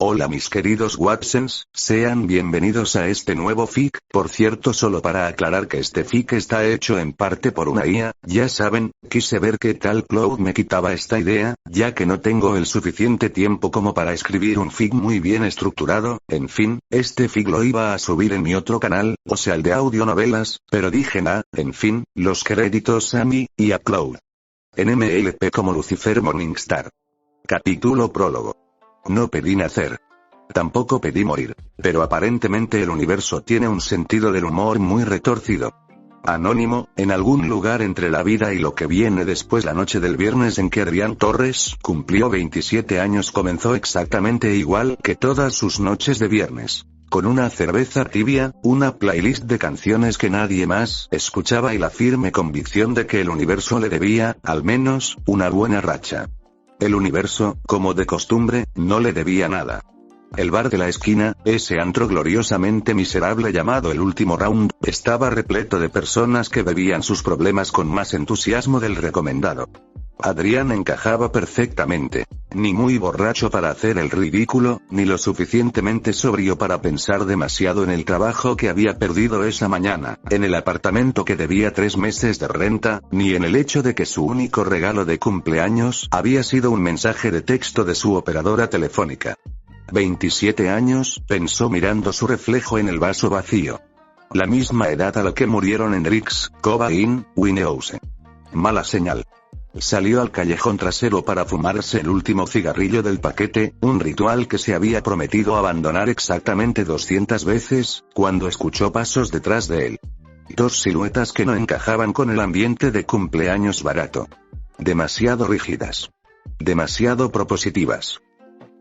Hola mis queridos Watsons, sean bienvenidos a este nuevo fic, por cierto solo para aclarar que este fic está hecho en parte por una IA, ya saben, quise ver qué tal Cloud me quitaba esta idea, ya que no tengo el suficiente tiempo como para escribir un fic muy bien estructurado, en fin, este fic lo iba a subir en mi otro canal, o sea el de audionovelas, pero dije en fin, los créditos a mí, y a Cloud. En MLP como Lucifer Morningstar. Capítulo prólogo. No pedí nacer. Tampoco pedí morir. Pero aparentemente el universo tiene un sentido del humor muy retorcido. Anónimo, en algún lugar entre la vida y lo que viene después, la noche del viernes en que Adrián Torres cumplió 27 años comenzó exactamente igual que todas sus noches de viernes. Con una cerveza tibia, una playlist de canciones que nadie más escuchaba y la firme convicción de que el universo le debía, al menos, una buena racha. El universo, como de costumbre, no le debía nada. El bar de la esquina, ese antro gloriosamente miserable llamado El Último Round, estaba repleto de personas que bebían sus problemas con más entusiasmo del recomendado. Adrián encajaba perfectamente. Ni muy borracho para hacer el ridículo, ni lo suficientemente sobrio para pensar demasiado en el trabajo que había perdido esa mañana, en el apartamento que debía 3 meses de renta, ni en el hecho de que su único regalo de cumpleaños había sido un mensaje de texto de su operadora telefónica. 27 años, pensó mirando su reflejo en el vaso vacío. La misma edad a la que murieron Hendrix, Cobain, Winehouse. Mala señal. Salió al callejón trasero para fumarse el último cigarrillo del paquete, un ritual que se había prometido abandonar exactamente 200 veces, cuando escuchó pasos detrás de él. 2 siluetas que no encajaban con el ambiente de cumpleaños barato. Demasiado rígidas. Demasiado propositivas.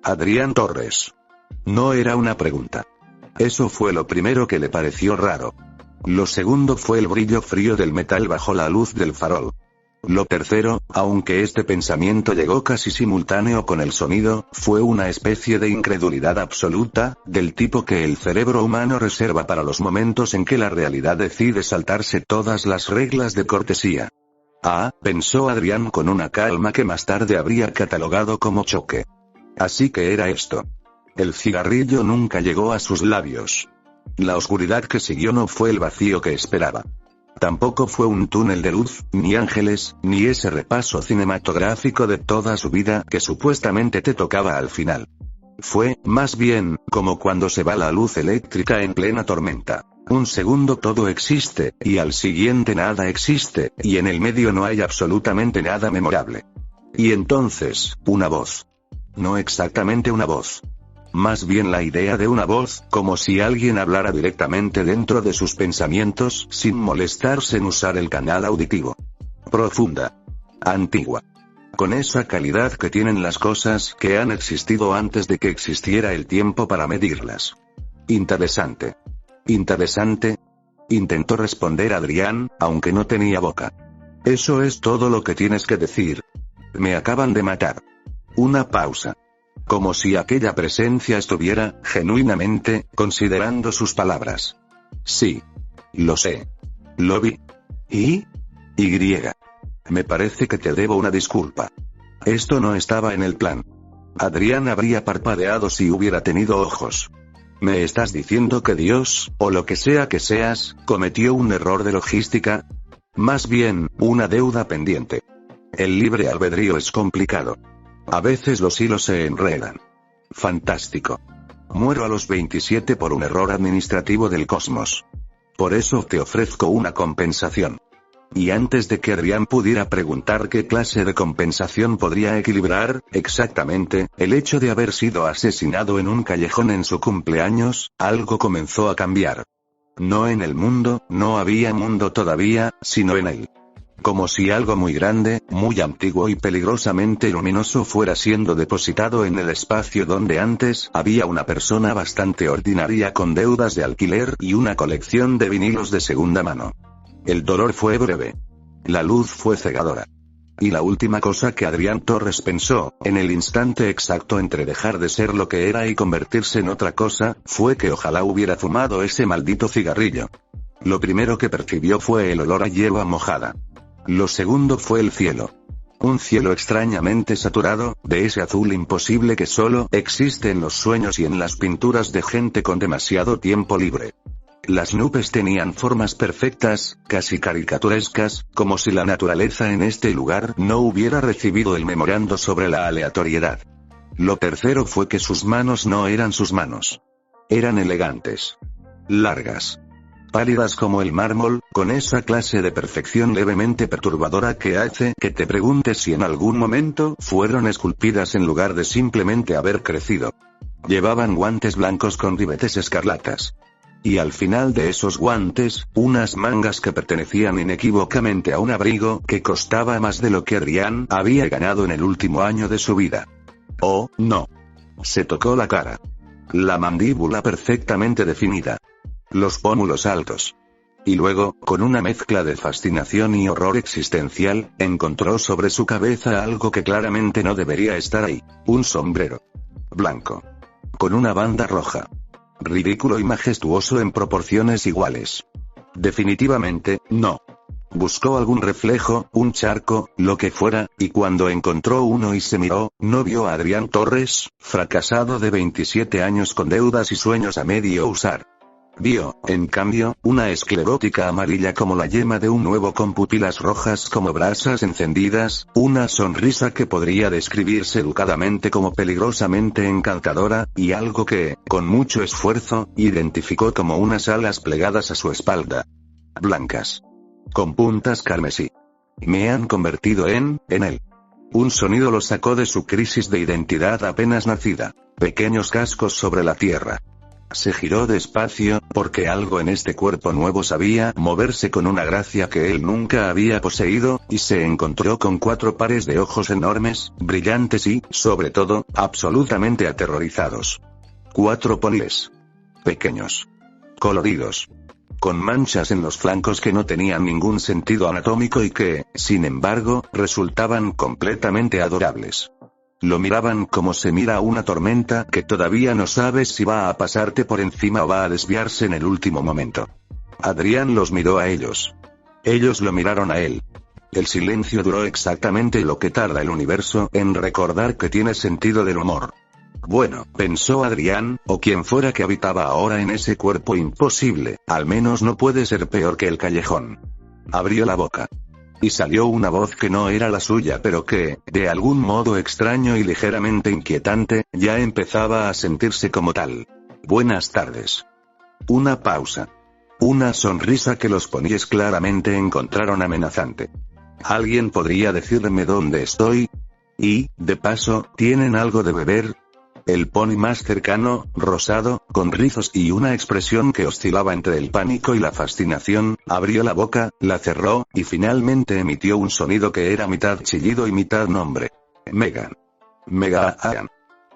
Adrián Torres. No era una pregunta. Eso fue lo primero que le pareció raro. Lo segundo fue el brillo frío del metal bajo la luz del farol. Lo tercero, aunque este pensamiento llegó casi simultáneo con el sonido, fue una especie de incredulidad absoluta, del tipo que el cerebro humano reserva para los momentos en que la realidad decide saltarse todas las reglas de cortesía. Pensó Adrián con una calma que más tarde habría catalogado como choque. Así que era esto. El cigarrillo nunca llegó a sus labios. La oscuridad que siguió no fue el vacío que esperaba. Tampoco fue un túnel de luz, ni ángeles, ni ese repaso cinematográfico de toda su vida que supuestamente te tocaba al final. Fue, más bien, como cuando se va la luz eléctrica en plena tormenta. Un segundo todo existe, y al siguiente nada existe, y en el medio no hay absolutamente nada memorable. Y entonces, una voz. No exactamente una voz. Más bien la idea de una voz, como si alguien hablara directamente dentro de sus pensamientos, sin molestarse en usar el canal auditivo. Profunda. Antigua. Con esa calidad que tienen las cosas que han existido antes de que existiera el tiempo para medirlas. Interesante. Interesante. Intentó responder Adrián, aunque no tenía boca. Eso es todo lo que tienes que decir. Me acaban de matar. Una pausa. Como si aquella presencia estuviera, genuinamente, considerando sus palabras. Sí. Lo sé. Lo vi. ¿Y? Me parece que te debo una disculpa. Esto no estaba en el plan. Adrián habría parpadeado si hubiera tenido ojos. ¿Me estás diciendo que Dios, o lo que sea que seas, cometió un error de logística? Más bien, una deuda pendiente. El libre albedrío es complicado. A veces los hilos se enredan. Fantástico. Muero a los 27 por un error administrativo del cosmos. Por eso te ofrezco una compensación. Y antes de que Adrián pudiera preguntar qué clase de compensación podría equilibrar, exactamente, el hecho de haber sido asesinado en un callejón en su cumpleaños, algo comenzó a cambiar. No en el mundo, no había mundo todavía, sino en él. Como si algo muy grande, muy antiguo y peligrosamente luminoso fuera siendo depositado en el espacio donde antes había una persona bastante ordinaria con deudas de alquiler y una colección de vinilos de segunda mano. El dolor fue breve. La luz fue cegadora. Y la última cosa que Adrián Torres pensó, en el instante exacto entre dejar de ser lo que era y convertirse en otra cosa, fue que ojalá hubiera fumado ese maldito cigarrillo. Lo primero que percibió fue el olor a hierba mojada. Lo segundo fue el cielo. Un cielo extrañamente saturado, de ese azul imposible que solo existe en los sueños y en las pinturas de gente con demasiado tiempo libre. Las nubes tenían formas perfectas, casi caricaturescas, como si la naturaleza en este lugar no hubiera recibido el memorando sobre la aleatoriedad. Lo tercero fue que sus manos no eran sus manos. Eran elegantes. Largas. Pálidas como el mármol, con esa clase de perfección levemente perturbadora que hace que te preguntes si en algún momento fueron esculpidas en lugar de simplemente haber crecido. Llevaban guantes blancos con ribetes escarlatas. Y al final de esos guantes, unas mangas que pertenecían inequívocamente a un abrigo que costaba más de lo que Adrián había ganado en el último año de su vida. Oh, no. Se tocó la cara. La mandíbula perfectamente definida. Los pómulos altos. Y luego, con una mezcla de fascinación y horror existencial, encontró sobre su cabeza algo que claramente no debería estar ahí. Un sombrero. Blanco. Con una banda roja. Ridículo y majestuoso en proporciones iguales. Definitivamente, no. Buscó algún reflejo, un charco, lo que fuera, y cuando encontró uno y se miró, no vio a Adrián Torres, fracasado de 27 años con deudas y sueños a medio usar. Vio, en cambio, una esclerótica amarilla como la yema de un huevo con pupilas rojas como brasas encendidas, una sonrisa que podría describirse educadamente como peligrosamente encantadora, y algo que, con mucho esfuerzo, identificó como unas alas plegadas a su espalda. Blancas. Con puntas carmesí. Me han convertido en él. Un sonido lo sacó de su crisis de identidad apenas nacida. Pequeños cascos sobre la tierra. Se giró despacio, porque algo en este cuerpo nuevo sabía moverse con una gracia que él nunca había poseído, y se encontró con 4 pares de ojos enormes, brillantes y, sobre todo, absolutamente aterrorizados. 4 ponis. Pequeños. Coloridos. Con manchas en los flancos que no tenían ningún sentido anatómico y que, sin embargo, resultaban completamente adorables. Lo miraban como se mira una tormenta que todavía no sabes si va a pasarte por encima o va a desviarse en el último momento. Adrián los miró a ellos. Ellos lo miraron a él. El silencio duró exactamente lo que tarda el universo en recordar que tiene sentido del humor. Bueno, pensó Adrián, o quien fuera que habitaba ahora en ese cuerpo imposible, al menos no puede ser peor que el callejón. Abrió la boca. Y salió una voz que no era la suya pero que, de algún modo extraño y ligeramente inquietante, ya empezaba a sentirse como tal. Buenas tardes. Una pausa. Una sonrisa que los poníes claramente encontraron amenazante. ¿Alguien podría decirme dónde estoy? Y, de paso, ¿tienen algo de beber? El pony más cercano, rosado, con rizos y una expresión que oscilaba entre el pánico y la fascinación, abrió la boca, la cerró, y finalmente emitió un sonido que era mitad chillido y mitad nombre. Megan. Megan.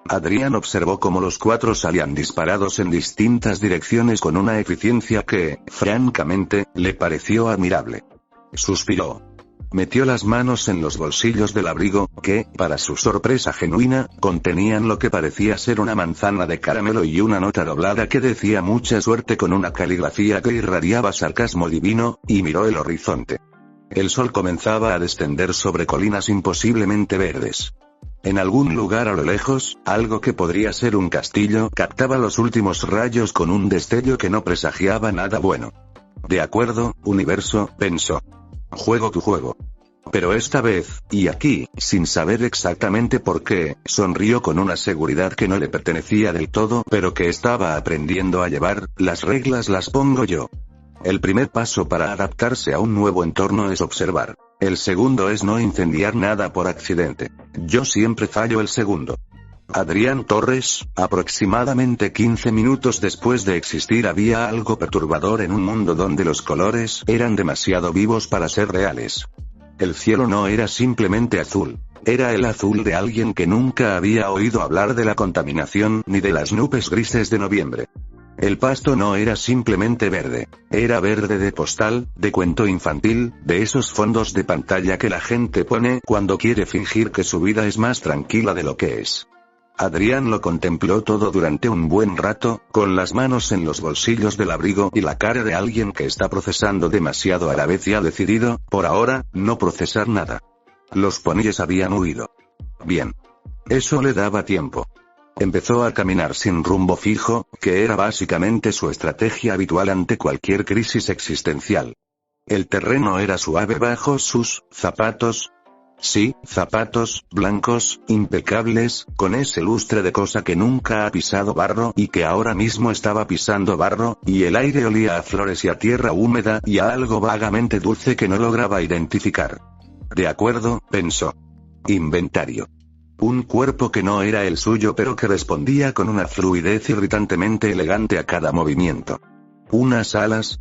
Adrián observó cómo los 4 salían disparados en distintas direcciones con una eficiencia que, francamente, le pareció admirable. Suspiró. Metió las manos en los bolsillos del abrigo, que, para su sorpresa genuina, contenían lo que parecía ser una manzana de caramelo y una nota doblada que decía mucha suerte con una caligrafía que irradiaba sarcasmo divino, y miró el horizonte. El sol comenzaba a descender sobre colinas imposiblemente verdes. En algún lugar a lo lejos, algo que podría ser un castillo captaba los últimos rayos con un destello que no presagiaba nada bueno. De acuerdo, universo, pensó. Juego tu juego. Pero esta vez, y aquí, sin saber exactamente por qué, sonrió con una seguridad que no le pertenecía del todo, pero que estaba aprendiendo a llevar. Las reglas las pongo yo. El primer paso para adaptarse a un nuevo entorno es observar. El segundo es no incendiar nada por accidente. Yo siempre fallo el segundo. Adrián Torres, aproximadamente 15 minutos después de existir había algo perturbador en un mundo donde los colores eran demasiado vivos para ser reales. El cielo no era simplemente azul. Era el azul de alguien que nunca había oído hablar de la contaminación ni de las nubes grises de noviembre. El pasto no era simplemente verde. Era verde de postal, de cuento infantil, de esos fondos de pantalla que la gente pone cuando quiere fingir que su vida es más tranquila de lo que es. Adrián lo contempló todo durante un buen rato, con las manos en los bolsillos del abrigo y la cara de alguien que está procesando demasiado a la vez y ha decidido, por ahora, no procesar nada. Los poníes habían huido. Bien. Eso le daba tiempo. Empezó a caminar sin rumbo fijo, que era básicamente su estrategia habitual ante cualquier crisis existencial. El terreno era suave bajo sus zapatos. Sí, zapatos, blancos, impecables, con ese lustre de cosa que nunca ha pisado barro y que ahora mismo estaba pisando barro, y el aire olía a flores y a tierra húmeda y a algo vagamente dulce que no lograba identificar. De acuerdo, pensó. Inventario. Un cuerpo que no era el suyo pero que respondía con una fluidez irritantemente elegante a cada movimiento. Unas alas,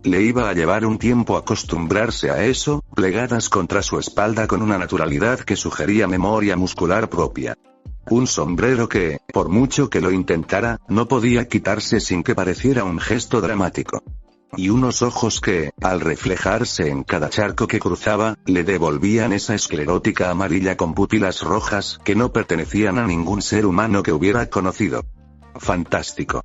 le iba a llevar un tiempo acostumbrarse a eso, plegadas contra su espalda con una naturalidad que sugería memoria muscular propia. Un sombrero que, por mucho que lo intentara, no podía quitarse sin que pareciera un gesto dramático. Y unos ojos que, al reflejarse en cada charco que cruzaba, le devolvían esa esclerótica amarilla con pupilas rojas que no pertenecían a ningún ser humano que hubiera conocido. Fantástico.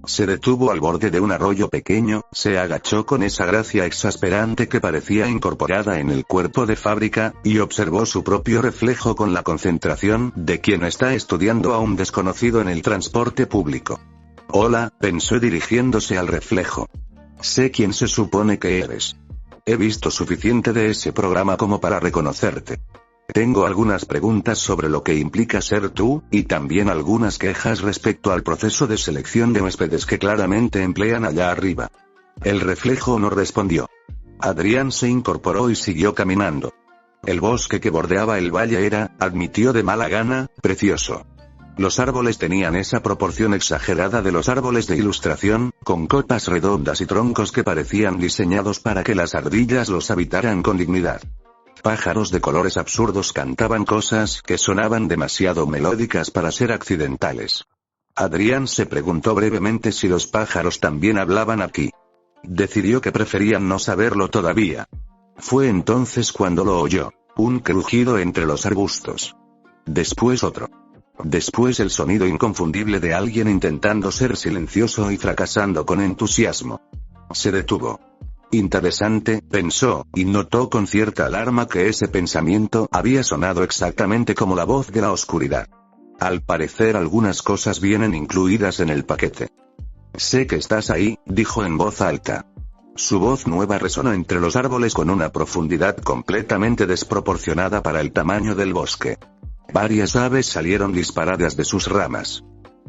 Se detuvo al borde de un arroyo pequeño, se agachó con esa gracia exasperante que parecía incorporada en el cuerpo de fábrica, y observó su propio reflejo con la concentración de quien está estudiando a un desconocido en el transporte público. Hola, pensó dirigiéndose al reflejo. Sé quién se supone que eres. He visto suficiente de ese programa como para reconocerte. Tengo algunas preguntas sobre lo que implica ser tú, y también algunas quejas respecto al proceso de selección de huéspedes que claramente emplean allá arriba. El reflejo no respondió. Adrián se incorporó y siguió caminando. El bosque que bordeaba el valle era, admitió de mala gana, precioso. Los árboles tenían esa proporción exagerada de los árboles de ilustración, con copas redondas y troncos que parecían diseñados para que las ardillas los habitaran con dignidad. Pájaros de colores absurdos cantaban cosas que sonaban demasiado melódicas para ser accidentales. Adrián se preguntó brevemente si los pájaros también hablaban aquí. Decidió que preferían no saberlo todavía. Fue entonces cuando lo oyó. Un crujido entre los arbustos. Después otro. Después el sonido inconfundible de alguien intentando ser silencioso y fracasando con entusiasmo. Se detuvo. Interesante, pensó, y notó con cierta alarma que ese pensamiento había sonado exactamente como la voz de la oscuridad. Al parecer algunas cosas vienen incluidas en el paquete. Sé que estás ahí, dijo en voz alta. Su voz nueva resonó entre los árboles con una profundidad completamente desproporcionada para el tamaño del bosque. Varias aves salieron disparadas de sus ramas.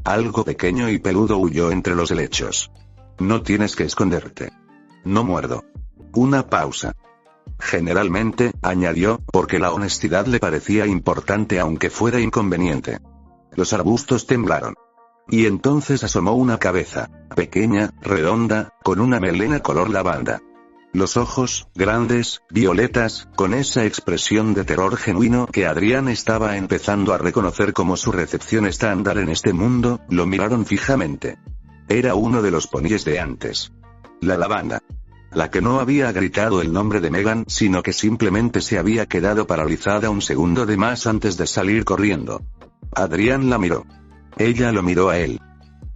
Algo pequeño y peludo huyó entre los helechos. No tienes que esconderte. No muerdo. Una pausa. Generalmente, añadió, porque la honestidad le parecía importante aunque fuera inconveniente. Los arbustos temblaron. Y entonces asomó una cabeza, pequeña, redonda, con una melena color lavanda. Los ojos, grandes, violetas, con esa expresión de terror genuino que Adrián estaba empezando a reconocer como su recepción estándar en este mundo, lo miraron fijamente. Era uno de los poníes de antes. La lavanda. La que no había gritado el nombre de Megan, sino que simplemente se había quedado paralizada un segundo de más antes de salir corriendo. Adrián la miró. Ella lo miró a él.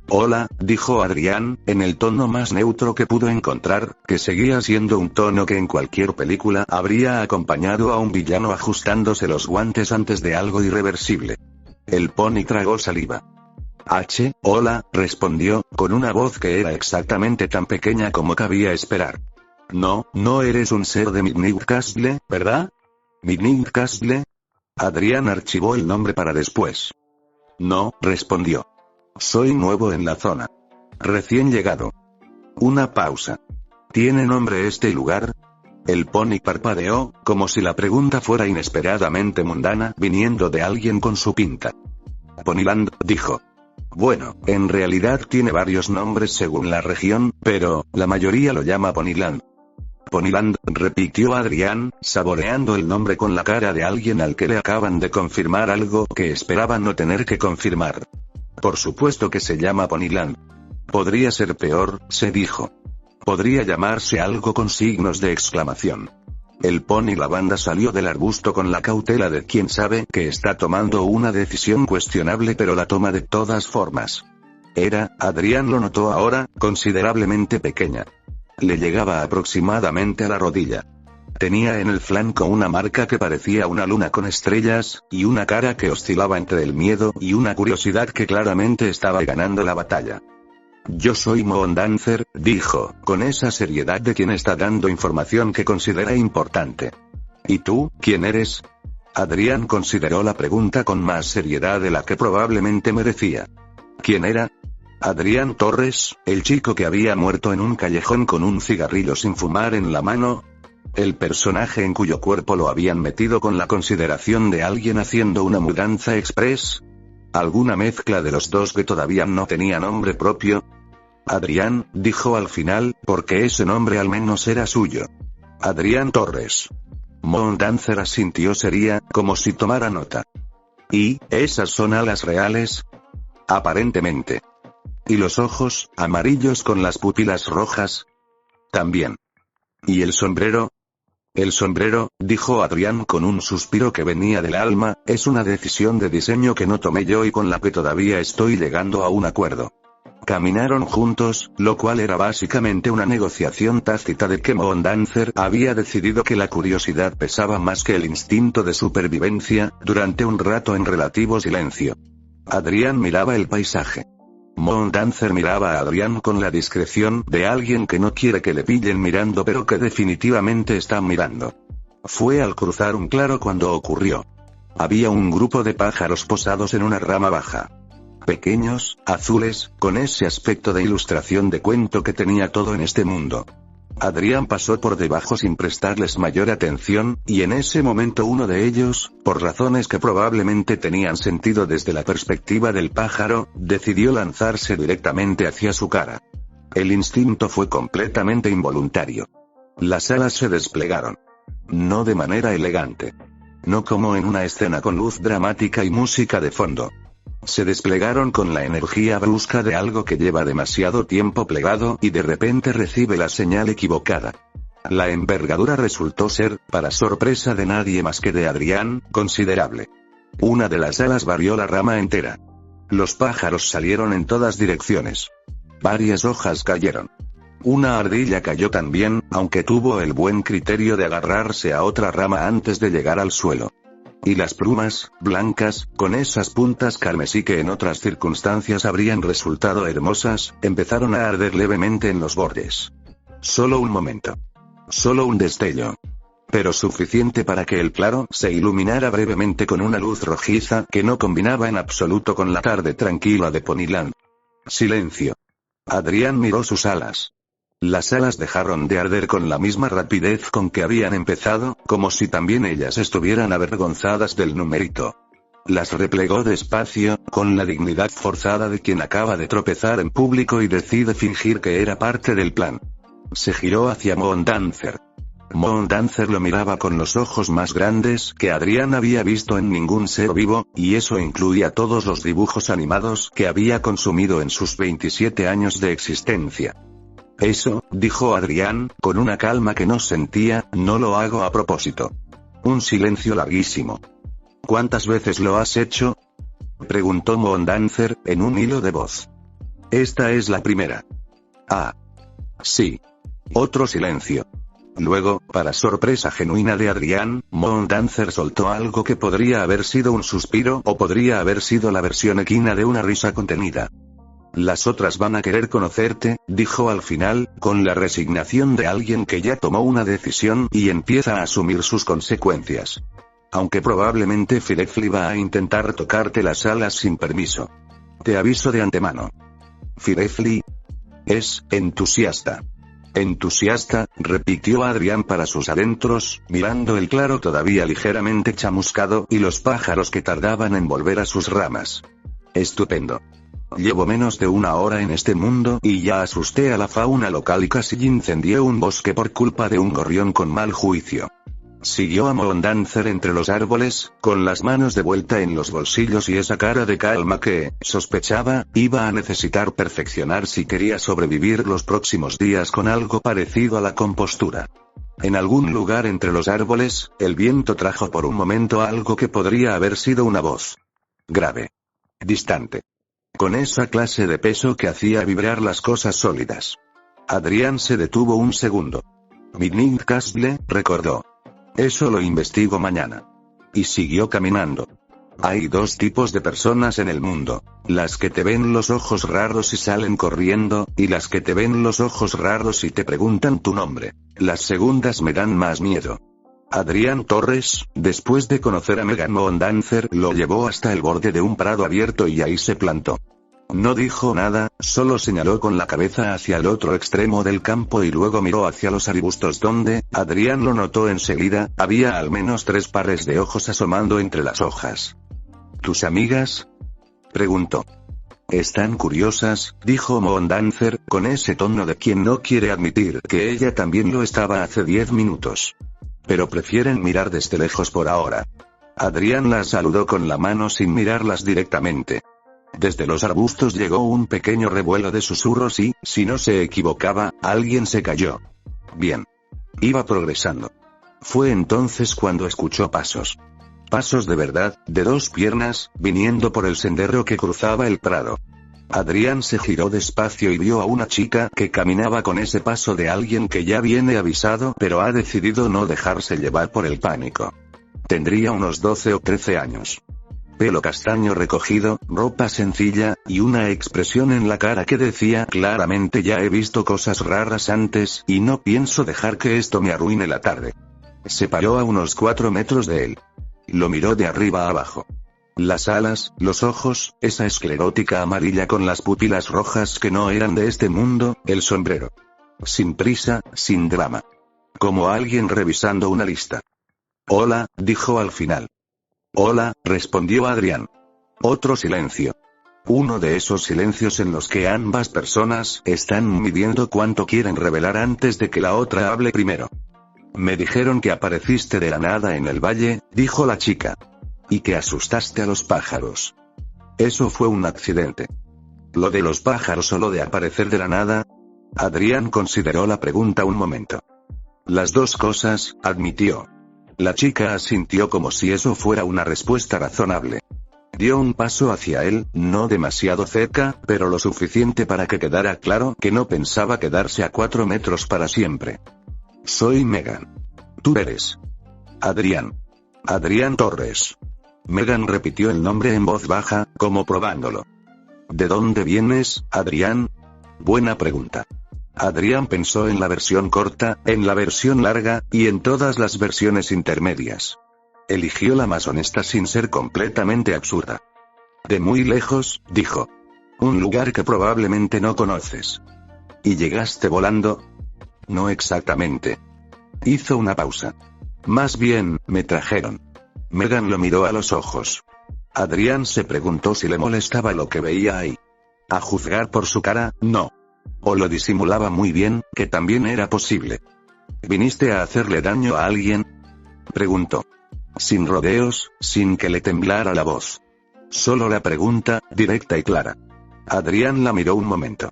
Hola, dijo Adrián, en el tono más neutro que pudo encontrar, que seguía siendo un tono que en cualquier película habría acompañado a un villano ajustándose los guantes antes de algo irreversible. El pony tragó saliva. Hola, respondió, con una voz que era exactamente tan pequeña como cabía esperar. No eres un ser de Midnight Castle, ¿verdad? ¿Midnight Castle? Adrián archivó el nombre para después. No, respondió. Soy nuevo en la zona. Recién llegado. Una pausa. ¿Tiene nombre este lugar? El pony parpadeó, como si la pregunta fuera inesperadamente mundana, viniendo de alguien con su pinta. Ponyland, dijo. Bueno, en realidad tiene varios nombres según la región, pero, la mayoría lo llama Ponyland. Ponyland, repitió Adrián, saboreando el nombre con la cara de alguien al que le acaban de confirmar algo que esperaba no tener que confirmar. Por supuesto que se llama Ponyland. Podría ser peor, se dijo. Podría llamarse algo con signos de exclamación. El pony lavanda salió del arbusto con la cautela de quien sabe que está tomando una decisión cuestionable pero la toma de todas formas. Adrián lo notó ahora, considerablemente pequeña. Le llegaba aproximadamente a la rodilla. Tenía en el flanco una marca que parecía una luna con estrellas, y una cara que oscilaba entre el miedo y una curiosidad que claramente estaba ganando la batalla. Yo soy Moondancer, dijo, con esa seriedad de quien está dando información que considera importante. ¿Y tú, quién eres? Adrián consideró la pregunta con más seriedad de la que probablemente merecía. ¿Quién era? Adrián Torres, el chico que había muerto en un callejón con un cigarrillo sin fumar en la mano. El personaje en cuyo cuerpo lo habían metido con la consideración de alguien haciendo una mudanza express. ¿Alguna mezcla de los dos que todavía no tenía nombre propio? Adrián, dijo al final, porque ese nombre al menos era suyo. Adrián Torres. Moondancer asintió seria, como si tomara nota. ¿Y, esas son alas reales? Aparentemente. ¿Y los ojos, amarillos con las pupilas rojas? También. ¿Y el sombrero? El sombrero, dijo Adrián con un suspiro que venía del alma, es una decisión de diseño que no tomé yo y con la que todavía estoy llegando a un acuerdo. Caminaron juntos, lo cual era básicamente una negociación tácita de que Moondancer había decidido que la curiosidad pesaba más que el instinto de supervivencia, durante un rato en relativo silencio. Adrián miraba el paisaje. Moondancer miraba a Adrián con la discreción de alguien que no quiere que le pillen mirando pero que definitivamente está mirando. Fue al cruzar un claro cuando ocurrió. Había un grupo de pájaros posados en una rama baja. Pequeños, azules, con ese aspecto de ilustración de cuento que tenía todo en este mundo. Adrián pasó por debajo sin prestarles mayor atención, y en ese momento uno de ellos, por razones que probablemente tenían sentido desde la perspectiva del pájaro, decidió lanzarse directamente hacia su cara. El instinto fue completamente involuntario. Las alas se desplegaron. No de manera elegante. No como en una escena con luz dramática y música de fondo. Se desplegaron con la energía brusca de algo que lleva demasiado tiempo plegado y de repente recibe la señal equivocada. La envergadura resultó ser, para sorpresa de nadie más que de Adrián, considerable. Una de las alas barrió la rama entera. Los pájaros salieron en todas direcciones. Varias hojas cayeron. Una ardilla cayó también, aunque tuvo el buen criterio de agarrarse a otra rama antes de llegar al suelo. Y las plumas, blancas, con esas puntas carmesí que en otras circunstancias habrían resultado hermosas, empezaron a arder levemente en los bordes. Solo un momento. Solo un destello. Pero suficiente para que el claro se iluminara brevemente con una luz rojiza que no combinaba en absoluto con la tarde tranquila de Ponyland. Silencio. Adrián miró sus alas. Las alas dejaron de arder con la misma rapidez con que habían empezado, como si también ellas estuvieran avergonzadas del numerito. Las replegó despacio, con la dignidad forzada de quien acaba de tropezar en público y decide fingir que era parte del plan. Se giró hacia Moondancer. Moondancer lo miraba con los ojos más grandes que Adrián había visto en ningún ser vivo, y eso incluía todos los dibujos animados que había consumido en sus 27 años de existencia. Eso, dijo Adrián, con una calma que no sentía, no lo hago a propósito. Un silencio larguísimo. ¿Cuántas veces lo has hecho? Preguntó Moondancer, en un hilo de voz. Esta es la primera. Ah. Sí. Otro silencio. Luego, para sorpresa genuina de Adrián, Moondancer soltó algo que podría haber sido un suspiro o podría haber sido la versión equina de una risa contenida. Las otras van a querer conocerte, dijo al final, con la resignación de alguien que ya tomó una decisión y empieza a asumir sus consecuencias. Aunque probablemente Firefly va a intentar tocarte las alas sin permiso. Te aviso de antemano. Firefly es entusiasta. Entusiasta, repitió Adrián para sus adentros, mirando el claro todavía ligeramente chamuscado y los pájaros que tardaban en volver a sus ramas. Estupendo. Llevo menos de una hora en este mundo y ya asusté a la fauna local y casi incendié un bosque por culpa de un gorrión con mal juicio. Siguió a Moondancer entre los árboles, con las manos de vuelta en los bolsillos y esa cara de calma que, sospechaba, iba a necesitar perfeccionar si quería sobrevivir los próximos días con algo parecido a la compostura. En algún lugar entre los árboles, el viento trajo por un momento algo que podría haber sido una voz. Grave. Distante. Con esa clase de peso que hacía vibrar las cosas sólidas. Adrián se detuvo un segundo. Midnight Castle, recordó. Eso lo investigo mañana. Y siguió caminando. Hay dos tipos de personas en el mundo. Las que te ven los ojos raros y salen corriendo, y las que te ven los ojos raros y te preguntan tu nombre. Las segundas me dan más miedo. Adrián Torres, después de conocer a Megan Mondanzer, lo llevó hasta el borde de un prado abierto y ahí se plantó. No dijo nada, solo señaló con la cabeza hacia el otro extremo del campo y luego miró hacia los arbustos donde, Adrián lo notó enseguida, había al menos 3 pares de ojos asomando entre las hojas. ¿Tus amigas?, preguntó. Están curiosas, dijo Mondanzer, con ese tono de quien no quiere admitir que ella también lo estaba hace 10 minutos. Pero prefieren mirar desde lejos por ahora. Adrián las saludó con la mano sin mirarlas directamente. Desde los arbustos llegó un pequeño revuelo de susurros y, si no se equivocaba, alguien se cayó. Bien. Iba progresando. Fue entonces cuando escuchó pasos. Pasos de verdad, de 2 piernas, viniendo por el sendero que cruzaba el prado. Adrián se giró despacio y vio a una chica que caminaba con ese paso de alguien que ya viene avisado pero ha decidido no dejarse llevar por el pánico. Tendría unos 12 o 13 años. Pelo castaño recogido, ropa sencilla, y una expresión en la cara que decía claramente ya he visto cosas raras antes, y no pienso dejar que esto me arruine la tarde. Se paró a unos 4 metros de él. Lo miró de arriba a abajo. Las alas, los ojos, esa esclerótica amarilla con las pupilas rojas que no eran de este mundo, el sombrero. Sin prisa, sin drama. Como alguien revisando una lista. Hola, dijo al final. Hola, respondió Adrián. Otro silencio. Uno de esos silencios en los que ambas personas están midiendo cuánto quieren revelar antes de que la otra hable primero. Me dijeron que apareciste de la nada en el valle, dijo la chica. Y que asustaste a los pájaros. Eso fue un accidente. ¿Lo de los pájaros o lo de aparecer de la nada? Adrián consideró la pregunta un momento. Las dos cosas, admitió. La chica asintió como si eso fuera una respuesta razonable. Dio un paso hacia él, no demasiado cerca, pero lo suficiente para que quedara claro que no pensaba quedarse a 4 metros para siempre. Soy Megan. Tú eres. Adrián. Adrián Torres. Megan repitió el nombre en voz baja, como probándolo. ¿De dónde vienes, Adrián? Buena pregunta. Adrián pensó en la versión corta, en la versión larga, y en todas las versiones intermedias. Eligió la más honesta sin ser completamente absurda. De muy lejos, dijo. Un lugar que probablemente no conoces. ¿Y llegaste volando? No exactamente. Hizo una pausa. Más bien, me trajeron. Megan lo miró a los ojos. Adrián se preguntó si le molestaba lo que veía ahí. A juzgar por su cara, no. O lo disimulaba muy bien, que también era posible. ¿Viniste a hacerle daño a alguien?, preguntó. Sin rodeos, sin que le temblara la voz. Solo la pregunta, directa y clara. Adrián la miró un momento.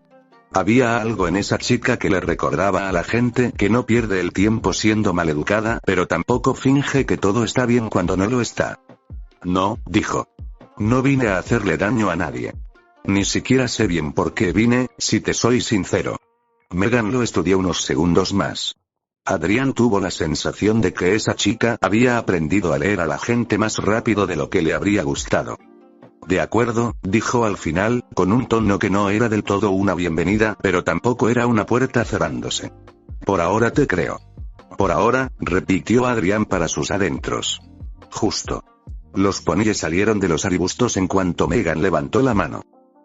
Había algo en esa chica que le recordaba a la gente que no pierde el tiempo siendo maleducada, pero tampoco finge que todo está bien cuando no lo está. No, dijo. No vine a hacerle daño a nadie. Ni siquiera sé bien por qué vine, si te soy sincero. Megan lo estudió unos segundos más. Adrián tuvo la sensación de que esa chica había aprendido a leer a la gente más rápido de lo que le habría gustado. De acuerdo, dijo al final, con un tono que no era del todo una bienvenida, pero tampoco era una puerta cerrándose. Por ahora te creo. Por ahora, repitió Adrián para sus adentros. Justo. Los poníes salieron de los arbustos en cuanto Megan levantó la mano.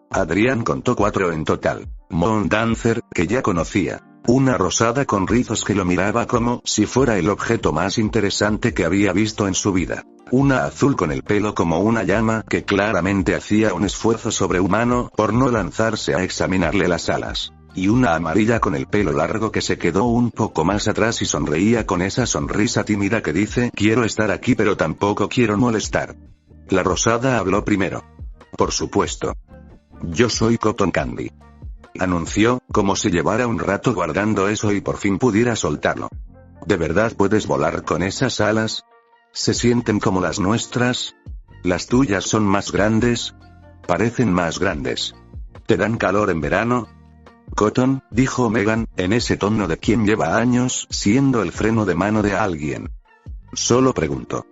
Adrián contó 4 en total. Mondanzer, que ya conocía. Una rosada con rizos que lo miraba como si fuera el objeto más interesante que había visto en su vida. Una azul con el pelo como una llama que claramente hacía un esfuerzo sobrehumano por no lanzarse a examinarle las alas. Y una amarilla con el pelo largo que se quedó un poco más atrás y sonreía con esa sonrisa tímida que dice quiero estar aquí pero tampoco quiero molestar. La rosada habló primero. Por supuesto. Yo soy Cotton Candy. Anunció, como si llevara un rato guardando eso y por fin pudiera soltarlo. ¿De verdad puedes volar con esas alas? ¿Se sienten como las nuestras? ¿Las tuyas son más grandes? Parecen más grandes. ¿Te dan calor en verano? Cotton, dijo Megan, en ese tono de quien lleva años siendo el freno de mano de alguien. Solo preguntó.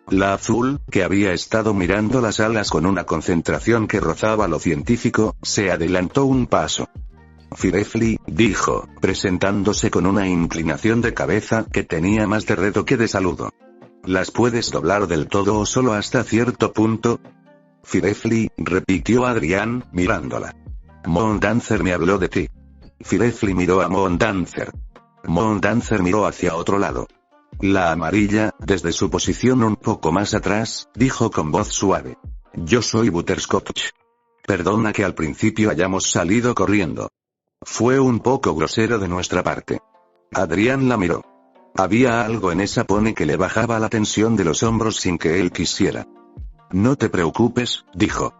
La azul, que había estado mirando las alas con una concentración que rozaba lo científico, se adelantó un paso. Firefly, dijo, presentándose con una inclinación de cabeza que tenía más de reto que de saludo. ¿Las puedes doblar del todo o solo hasta cierto punto? Firefly, repitió Adrián, mirándola. Moondancer me habló de ti. Firefly miró a Moondancer. Moondancer miró hacia otro lado. La amarilla, desde su posición un poco más atrás, dijo con voz suave. Yo soy Butterscotch. Perdona que al principio hayamos salido corriendo. Fue un poco grosero de nuestra parte. Adrián la miró. Había algo en esa pony que le bajaba la tensión de los hombros sin que él quisiera. No te preocupes, dijo.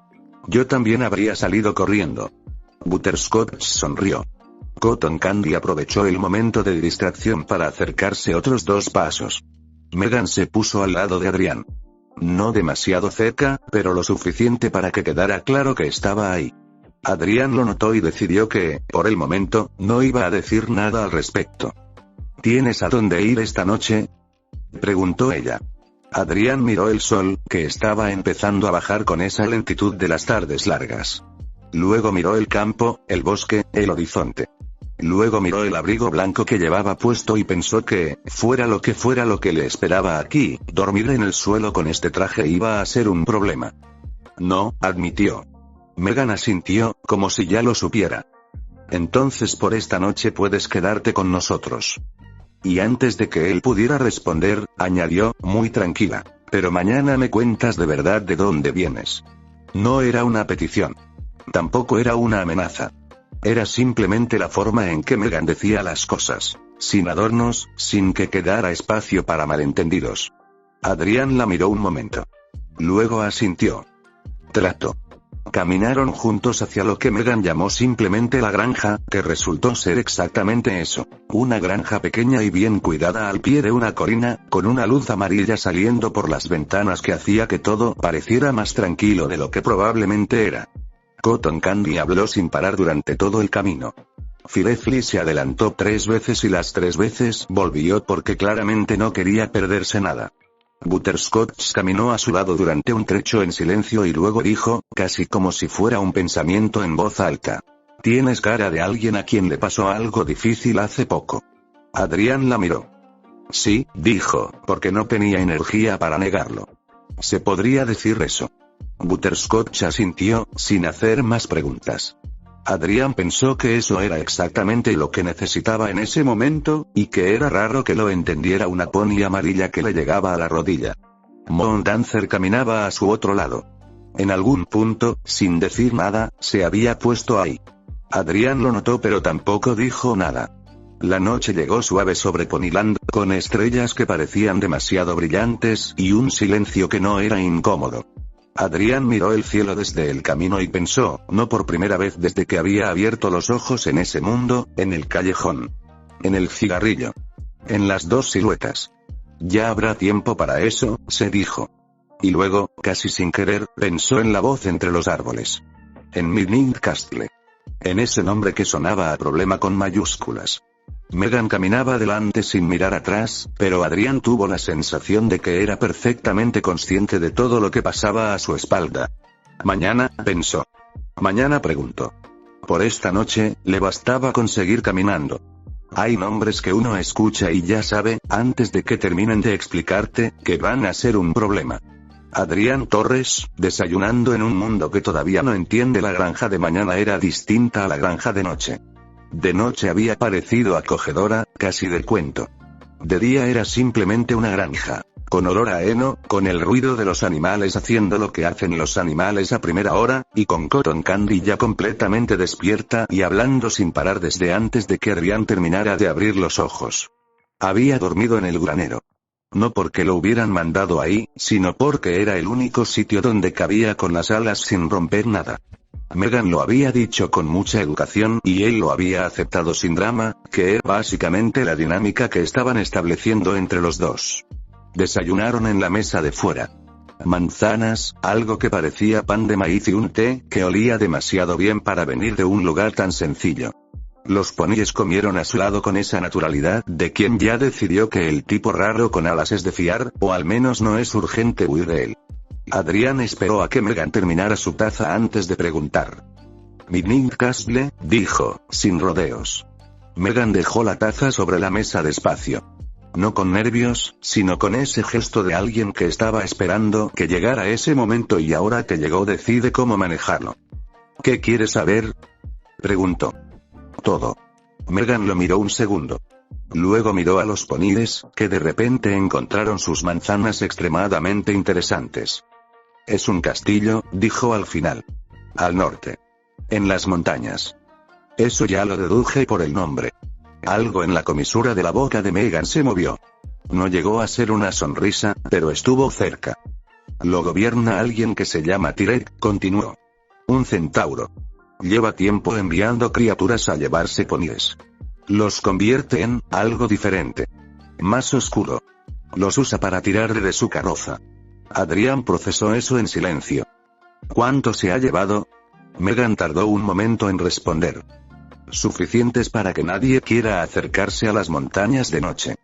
Yo también habría salido corriendo. Butterscotch sonrió. Cotton Candy aprovechó el momento de distracción para acercarse otros 2 pasos. Megan se puso al lado de Adrián. No demasiado cerca, pero lo suficiente para que quedara claro que estaba ahí. Adrián lo notó y decidió que, por el momento, no iba a decir nada al respecto. ¿Tienes a dónde ir esta noche?, preguntó ella. Adrián miró el sol, que estaba empezando a bajar con esa lentitud de las tardes largas. Luego miró el campo, el bosque, el horizonte. Luego miró el abrigo blanco que llevaba puesto y pensó que, fuera lo que le esperaba aquí, dormir en el suelo con este traje iba a ser un problema. No, admitió. Megan asintió, como si ya lo supiera. Entonces por esta noche puedes quedarte con nosotros. Y antes de que él pudiera responder, añadió, muy tranquila. Pero mañana me cuentas de verdad de dónde vienes. No era una petición. Tampoco era una amenaza. Era simplemente la forma en que Megan decía las cosas. Sin adornos, sin que quedara espacio para malentendidos. Adrián la miró un momento. Luego asintió. Trato. Caminaron juntos hacia lo que Megan llamó simplemente la granja, que resultó ser exactamente eso. Una granja pequeña y bien cuidada al pie de una colina, con una luz amarilla saliendo por las ventanas que hacía que todo pareciera más tranquilo de lo que probablemente era. Cotton Candy habló sin parar durante todo el camino. Firefly se adelantó 3 veces y las 3 veces volvió porque claramente no quería perderse nada. Butterscotch caminó a su lado durante un trecho en silencio y luego dijo, casi como si fuera un pensamiento en voz alta. Tienes cara de alguien a quien le pasó algo difícil hace poco. Adrián la miró. Sí, dijo, porque no tenía energía para negarlo. Se podría decir eso. Butterscotch asintió, sin hacer más preguntas. Adrián pensó que eso era exactamente lo que necesitaba en ese momento, y que era raro que lo entendiera una pony amarilla que le llegaba a la rodilla. Moondancer caminaba a su otro lado. En algún punto, sin decir nada, se había puesto ahí. Adrián lo notó pero tampoco dijo nada. La noche llegó suave sobre Ponyland, con estrellas que parecían demasiado brillantes y un silencio que no era incómodo. Adrián miró el cielo desde el camino y pensó, no por primera vez desde que había abierto los ojos en ese mundo, en el callejón. En el cigarrillo. En las 2 siluetas. Ya habrá tiempo para eso, se dijo. Y luego, casi sin querer, pensó en la voz entre los árboles. En Midnight Castle. En ese nombre que sonaba a problema con mayúsculas. Megan caminaba delante sin mirar atrás, pero Adrián tuvo la sensación de que era perfectamente consciente de todo lo que pasaba a su espalda. Mañana, pensó. Mañana preguntó. Por esta noche, le bastaba con seguir caminando. Hay nombres que uno escucha y ya sabe, antes de que terminen de explicarte, que van a ser un problema. Adrián Torres, desayunando en un mundo que todavía no entiende. La granja de mañana era distinta a la granja de noche. De noche había parecido acogedora, casi del cuento. De día era simplemente una granja, con olor a heno, con el ruido de los animales haciendo lo que hacen los animales a primera hora, y con Cotton Candy ya completamente despierta y hablando sin parar desde antes de que Adrián terminara de abrir los ojos. Había dormido en el granero. No porque lo hubieran mandado ahí, sino porque era el único sitio donde cabía con las alas sin romper nada. Megan lo había dicho con mucha educación y él lo había aceptado sin drama, que era básicamente la dinámica que estaban estableciendo entre los dos. Desayunaron en la mesa de fuera. Manzanas, algo que parecía pan de maíz y un té que olía demasiado bien para venir de un lugar tan sencillo. Los poníes comieron a su lado con esa naturalidad de quien ya decidió que el tipo raro con alas es de fiar, o al menos no es urgente huir de él. Adrián esperó a que Megan terminara su taza antes de preguntar. Mi Nick Castle, dijo, sin rodeos. Megan dejó la taza sobre la mesa despacio. No con nervios, sino con ese gesto de alguien que estaba esperando que llegara ese momento y ahora que llegó decide cómo manejarlo. ¿Qué quieres saber?, preguntó. Todo. Megan lo miró un segundo. Luego miró a los poníes, que de repente encontraron sus manzanas extremadamente interesantes. Es un castillo, dijo al final. Al norte. En las montañas. Eso ya lo deduje por el nombre. Algo en la comisura de la boca de Megan se movió. No llegó a ser una sonrisa, pero estuvo cerca. Lo gobierna alguien que se llama Tyrek, continuó. Un centauro. Lleva tiempo enviando criaturas a llevarse poníes. Los convierte en algo diferente. Más oscuro. Los usa para tirar de su carroza. Adrián procesó eso en silencio. ¿Cuánto se ha llevado? Megan tardó un momento en responder. Suficientes para que nadie quiera acercarse a las montañas de noche.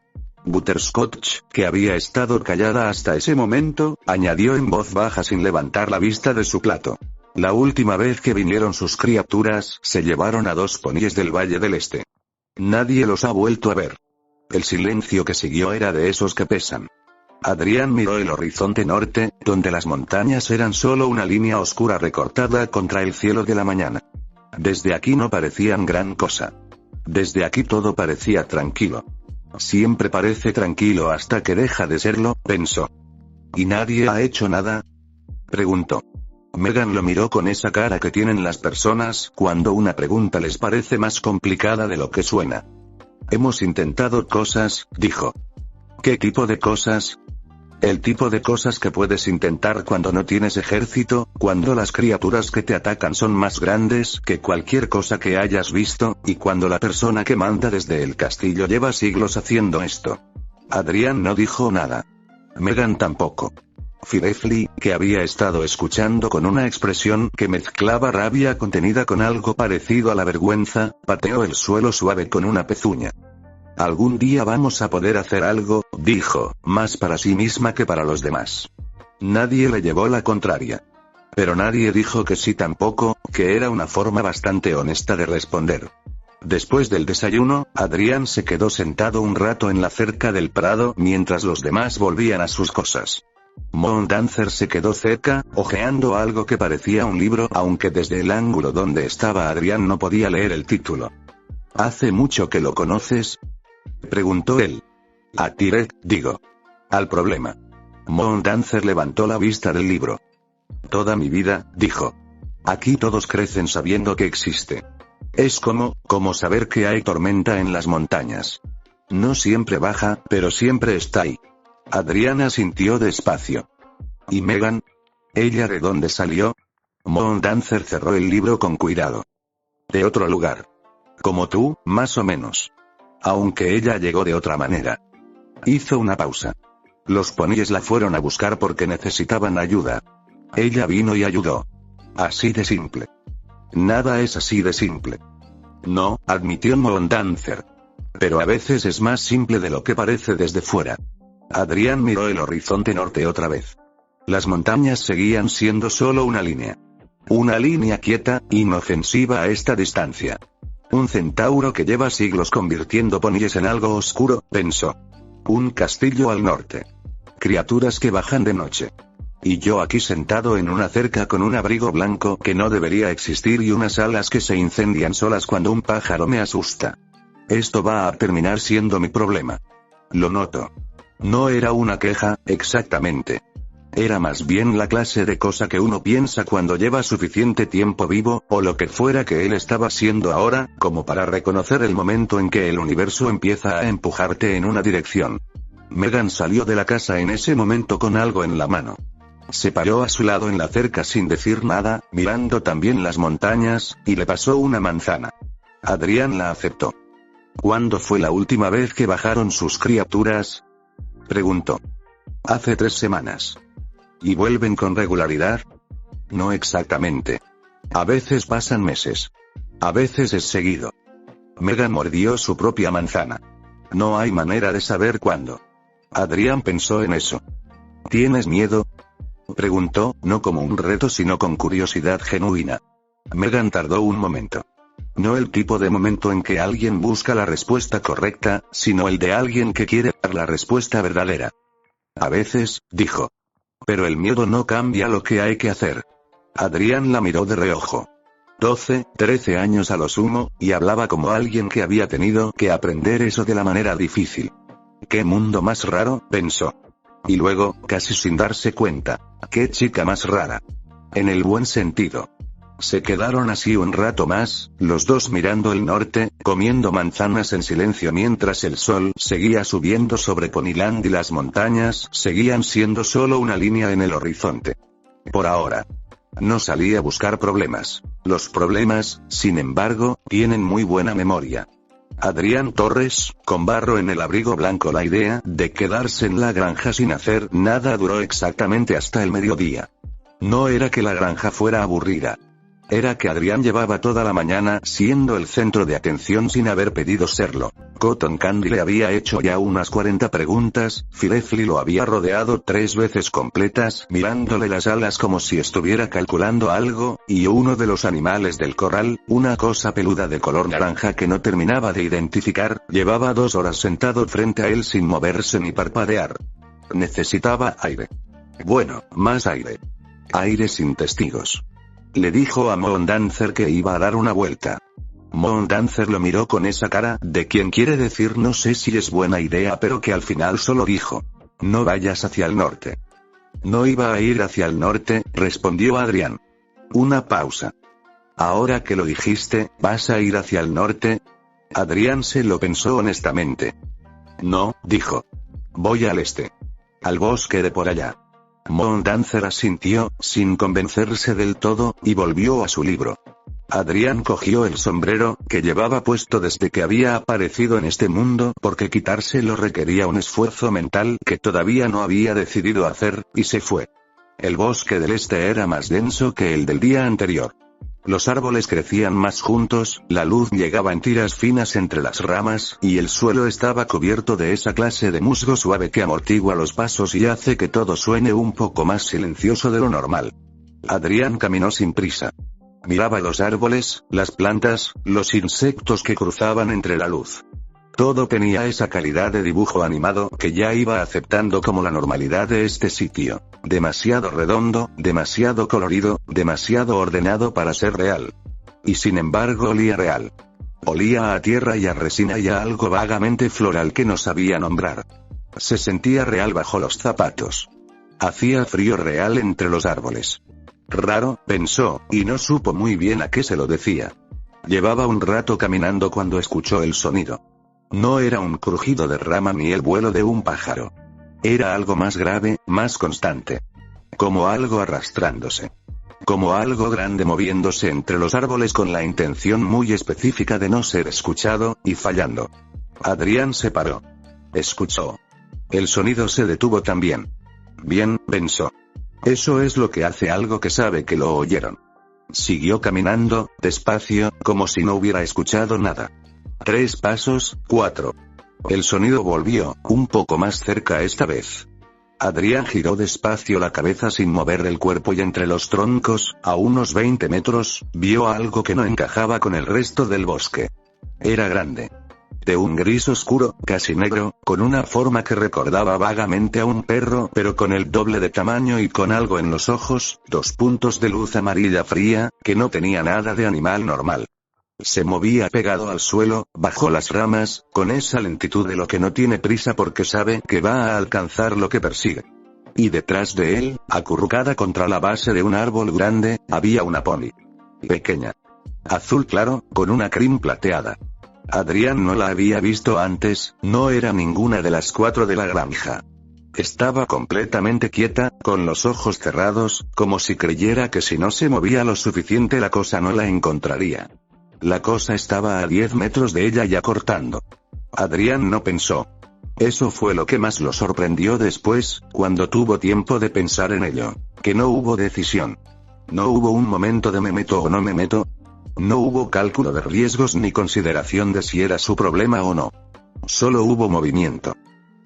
Butterscotch, que había estado callada hasta ese momento, añadió en voz baja sin levantar la vista de su plato. La última vez que vinieron sus criaturas, se llevaron a 2 poníes del Valle del Este. Nadie los ha vuelto a ver. El silencio que siguió era de esos que pesan. Adrián miró el horizonte norte, donde las montañas eran solo una línea oscura recortada contra el cielo de la mañana. Desde aquí no parecían gran cosa. Desde aquí todo parecía tranquilo. Siempre parece tranquilo hasta que deja de serlo, pensó. ¿Y nadie ha hecho nada?, preguntó. Megan lo miró con esa cara que tienen las personas cuando una pregunta les parece más complicada de lo que suena. Hemos intentado cosas, dijo. ¿Qué tipo de cosas? El tipo de cosas que puedes intentar cuando no tienes ejército, cuando las criaturas que te atacan son más grandes que cualquier cosa que hayas visto, y cuando la persona que manda desde el castillo lleva siglos haciendo esto. Adrián no dijo nada. Megan tampoco. Firefly, que había estado escuchando con una expresión que mezclaba rabia contenida con algo parecido a la vergüenza, pateó el suelo suave con una pezuña. Algún día vamos a poder hacer algo, dijo, más para sí misma que para los demás. Nadie le llevó la contraria. Pero nadie dijo que sí tampoco, que era una forma bastante honesta de responder. Después del desayuno, Adrián se quedó sentado un rato en la cerca del prado mientras los demás volvían a sus cosas. Moondancer se quedó cerca, hojeando algo que parecía un libro, aunque desde el ángulo donde estaba Adrián no podía leer el título. ¿Hace mucho que lo conoces?, preguntó él. A Tyrek, digo. Al problema. Moondancer levantó la vista del libro. Toda mi vida, dijo. Aquí todos crecen sabiendo que existe. Es como saber que hay tormenta en las montañas. No siempre baja, pero siempre está ahí. Adriana sintió despacio. ¿Y Megan? ¿Ella de dónde salió? Moondancer cerró el libro con cuidado. De otro lugar. Como tú, más o menos. Aunque ella llegó de otra manera. Hizo una pausa. Los poníes la fueron a buscar porque necesitaban ayuda. Ella vino y ayudó. Así de simple. Nada es así de simple. No, admitió Moondancer. Pero a veces es más simple de lo que parece desde fuera. Adrián miró el horizonte norte otra vez. Las montañas seguían siendo solo una línea. Una línea quieta, inofensiva a esta distancia. Un centauro que lleva siglos convirtiendo poníes en algo oscuro, pensó. Un castillo al norte. Criaturas que bajan de noche. Y yo aquí sentado en una cerca con un abrigo blanco que no debería existir y unas alas que se incendian solas cuando un pájaro me asusta. Esto va a terminar siendo mi problema. Lo noto. No era una queja, exactamente. Era más bien la clase de cosa que uno piensa cuando lleva suficiente tiempo vivo, o lo que fuera que él estaba siendo ahora, como para reconocer el momento en que el universo empieza a empujarte en una dirección. Megan salió de la casa en ese momento con algo en la mano. Se paró a su lado en la cerca sin decir nada, mirando también las montañas, y le pasó una manzana. Adrián la aceptó. ¿Cuándo fue la última vez que bajaron sus criaturas?, preguntó. Hace 3 semanas. ¿Y vuelven con regularidad? No exactamente. A veces pasan meses. A veces es seguido. Megan mordió su propia manzana. No hay manera de saber cuándo. Adrián pensó en eso. ¿Tienes miedo?, preguntó, no como un reto sino con curiosidad genuina. Megan tardó un momento. No el tipo de momento en que alguien busca la respuesta correcta, sino el de alguien que quiere dar la respuesta verdadera. A veces, dijo. Pero el miedo no cambia lo que hay que hacer. Adrián la miró de reojo. 12, 13 años a lo sumo, y hablaba como alguien que había tenido que aprender eso de la manera difícil. «¿Qué mundo más raro?», pensó. Y luego, casi sin darse cuenta, «¿qué chica más rara?». En el buen sentido. Se quedaron así un rato más, los dos mirando el norte, comiendo manzanas en silencio mientras el sol seguía subiendo sobre Ponyland y las montañas seguían siendo solo una línea en el horizonte. Por ahora. No salí a buscar problemas. Los problemas, sin embargo, tienen muy buena memoria. Adrián Torres, con barro en el abrigo blanco. La idea de quedarse en la granja sin hacer nada duró exactamente hasta el mediodía. No era que la granja fuera aburrida. Era que Adrián llevaba toda la mañana siendo el centro de atención sin haber pedido serlo. Cotton Candy le había hecho ya unas 40 preguntas, Firefly lo había rodeado 3 veces completas, mirándole las alas como si estuviera calculando algo, y uno de los animales del corral, una cosa peluda de color naranja que no terminaba de identificar, llevaba 2 horas sentado frente a él sin moverse ni parpadear. Necesitaba aire. Bueno, más aire. Aire sin testigos. Le dijo a Moon Dancer que iba a dar una vuelta. Moon Dancer lo miró con esa cara de quien quiere decir no sé si es buena idea, pero que al final solo dijo: no vayas hacia el norte. No iba a ir hacia el norte, respondió Adrián. Una pausa. Ahora que lo dijiste, ¿vas a ir hacia el norte? Adrián se lo pensó honestamente. No, dijo. Voy al este. Al bosque de por allá. Moon Dancer asintió, sin convencerse del todo, y volvió a su libro. Adrián cogió el sombrero, que llevaba puesto desde que había aparecido en este mundo, porque quitárselo requería un esfuerzo mental que todavía no había decidido hacer, y se fue. El bosque del este era más denso que el del día anterior. Los árboles crecían más juntos, la luz llegaba en tiras finas entre las ramas, y el suelo estaba cubierto de esa clase de musgo suave que amortigua los pasos y hace que todo suene un poco más silencioso de lo normal. Adrián caminó sin prisa. Miraba los árboles, las plantas, los insectos que cruzaban entre la luz. Todo tenía esa calidad de dibujo animado que ya iba aceptando como la normalidad de este sitio. Demasiado redondo, demasiado colorido, demasiado ordenado para ser real. Y sin embargo olía real. Olía a tierra y a resina y a algo vagamente floral que no sabía nombrar. Se sentía real bajo los zapatos. Hacía frío real entre los árboles. Raro, pensó, y no supo muy bien a qué se lo decía. Llevaba un rato caminando cuando escuchó el sonido. No era un crujido de rama ni el vuelo de un pájaro. Era algo más grave, más constante. Como algo arrastrándose. Como algo grande moviéndose entre los árboles con la intención muy específica de no ser escuchado, y fallando. Adrián se paró. Escuchó. El sonido se detuvo también. Bien, pensó. Eso es lo que hace algo que sabe que lo oyeron. Siguió caminando, despacio, como si no hubiera escuchado nada. 3 pasos, 4. El sonido volvió, un poco más cerca esta vez. Adrián giró despacio la cabeza sin mover el cuerpo y entre los troncos, a unos 20 metros, vio algo que no encajaba con el resto del bosque. Era grande. De un gris oscuro, casi negro, con una forma que recordaba vagamente a un perro pero con el doble de tamaño y con algo en los ojos, 2 puntos de luz amarilla fría, que no tenía nada de animal normal. Se movía pegado al suelo, bajo las ramas, con esa lentitud de lo que no tiene prisa porque sabe que va a alcanzar lo que persigue. Y detrás de él, acurrucada contra la base de un árbol grande, había una pony. Pequeña. Azul claro, con una crin plateada. Adrián no la había visto antes, no era ninguna de las 4 de la granja. Estaba completamente quieta, con los ojos cerrados, como si creyera que si no se movía lo suficiente la cosa no la encontraría. La cosa estaba a 10 metros de ella ya cortando. Adrián no pensó. Eso fue lo que más lo sorprendió después, cuando tuvo tiempo de pensar en ello. Que no hubo decisión. No hubo un momento de me meto o no me meto. No hubo cálculo de riesgos ni consideración de si era su problema o no. Solo hubo movimiento.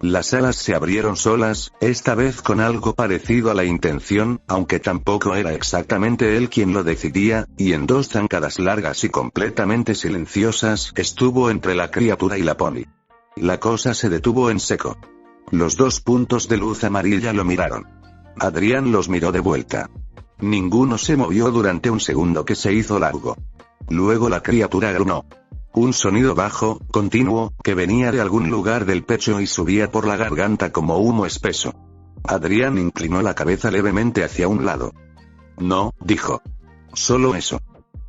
Las alas se abrieron solas, esta vez con algo parecido a la intención, aunque tampoco era exactamente él quien lo decidía, y en 2 zancadas largas y completamente silenciosas estuvo entre la criatura y la pony. La cosa se detuvo en seco. Los 2 puntos de luz amarilla lo miraron. Adrián los miró de vuelta. Ninguno se movió durante un segundo que se hizo largo. Luego la criatura gruñó. Un sonido bajo, continuo, que venía de algún lugar del pecho y subía por la garganta como humo espeso. Adrián inclinó la cabeza levemente hacia un lado. No, dijo. Solo eso.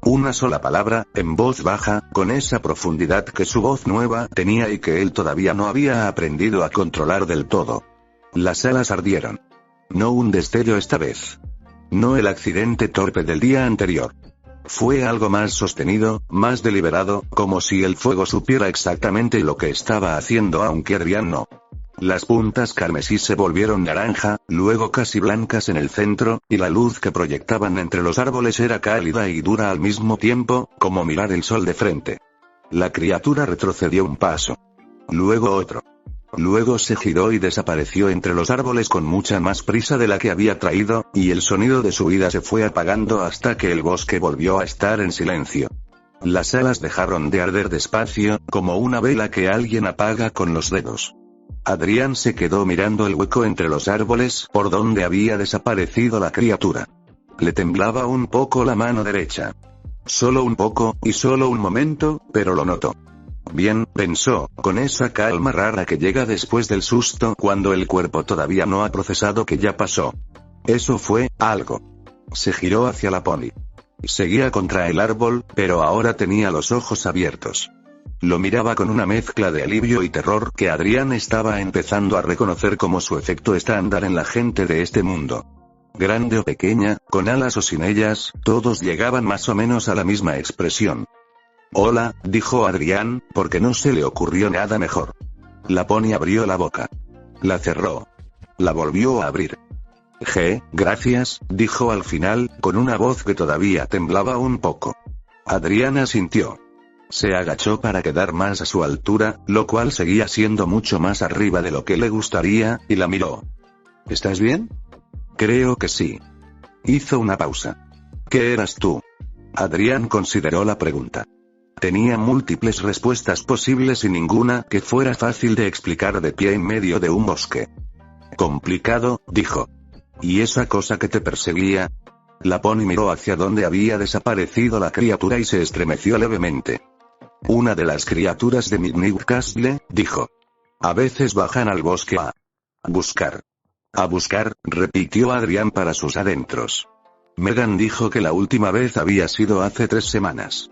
Una sola palabra, en voz baja, con esa profundidad que su voz nueva tenía y que él todavía no había aprendido a controlar del todo. Las alas ardieron. No un destello esta vez. No el accidente torpe del día anterior. Fue algo más sostenido, más deliberado, como si el fuego supiera exactamente lo que estaba haciendo aunque Adrián no. Las puntas carmesí se volvieron naranja, luego casi blancas en el centro, y la luz que proyectaban entre los árboles era cálida y dura al mismo tiempo, como mirar el sol de frente. La criatura retrocedió un paso. Luego otro. Luego se giró y desapareció entre los árboles con mucha más prisa de la que había traído, y el sonido de su vida se fue apagando hasta que el bosque volvió a estar en silencio. Las alas dejaron de arder despacio, como una vela que alguien apaga con los dedos. Adrián se quedó mirando el hueco entre los árboles por donde había desaparecido la criatura. Le temblaba un poco la mano derecha. Solo un poco, y solo un momento, pero lo notó. Bien, pensó, con esa calma rara que llega después del susto cuando el cuerpo todavía no ha procesado que ya pasó. Eso fue algo. Se giró hacia la pony. Seguía contra el árbol, pero ahora tenía los ojos abiertos. Lo miraba con una mezcla de alivio y terror que Adrián estaba empezando a reconocer como su efecto estándar en la gente de este mundo. Grande o pequeña, con alas o sin ellas, todos llegaban más o menos a la misma expresión. Hola, dijo Adrián, porque no se le ocurrió nada mejor. La pony abrió la boca. La cerró. La volvió a abrir. Gracias, dijo al final, con una voz que todavía temblaba un poco. Adrián asintió. Se agachó para quedar más a su altura, lo cual seguía siendo mucho más arriba de lo que le gustaría, y la miró. ¿Estás bien? Creo que sí. Hizo una pausa. ¿Qué eras tú? Adrián consideró la pregunta. Tenía múltiples respuestas posibles y ninguna que fuera fácil de explicar de pie en medio de un bosque. Complicado, dijo. ¿Y esa cosa que te perseguía? La pony miró hacia donde había desaparecido la criatura y se estremeció levemente. Una de las criaturas de Midnight Castle, dijo. A veces bajan al bosque a buscar. A buscar, repitió Adrián para sus adentros. Megan dijo que la última vez había sido hace 3 semanas.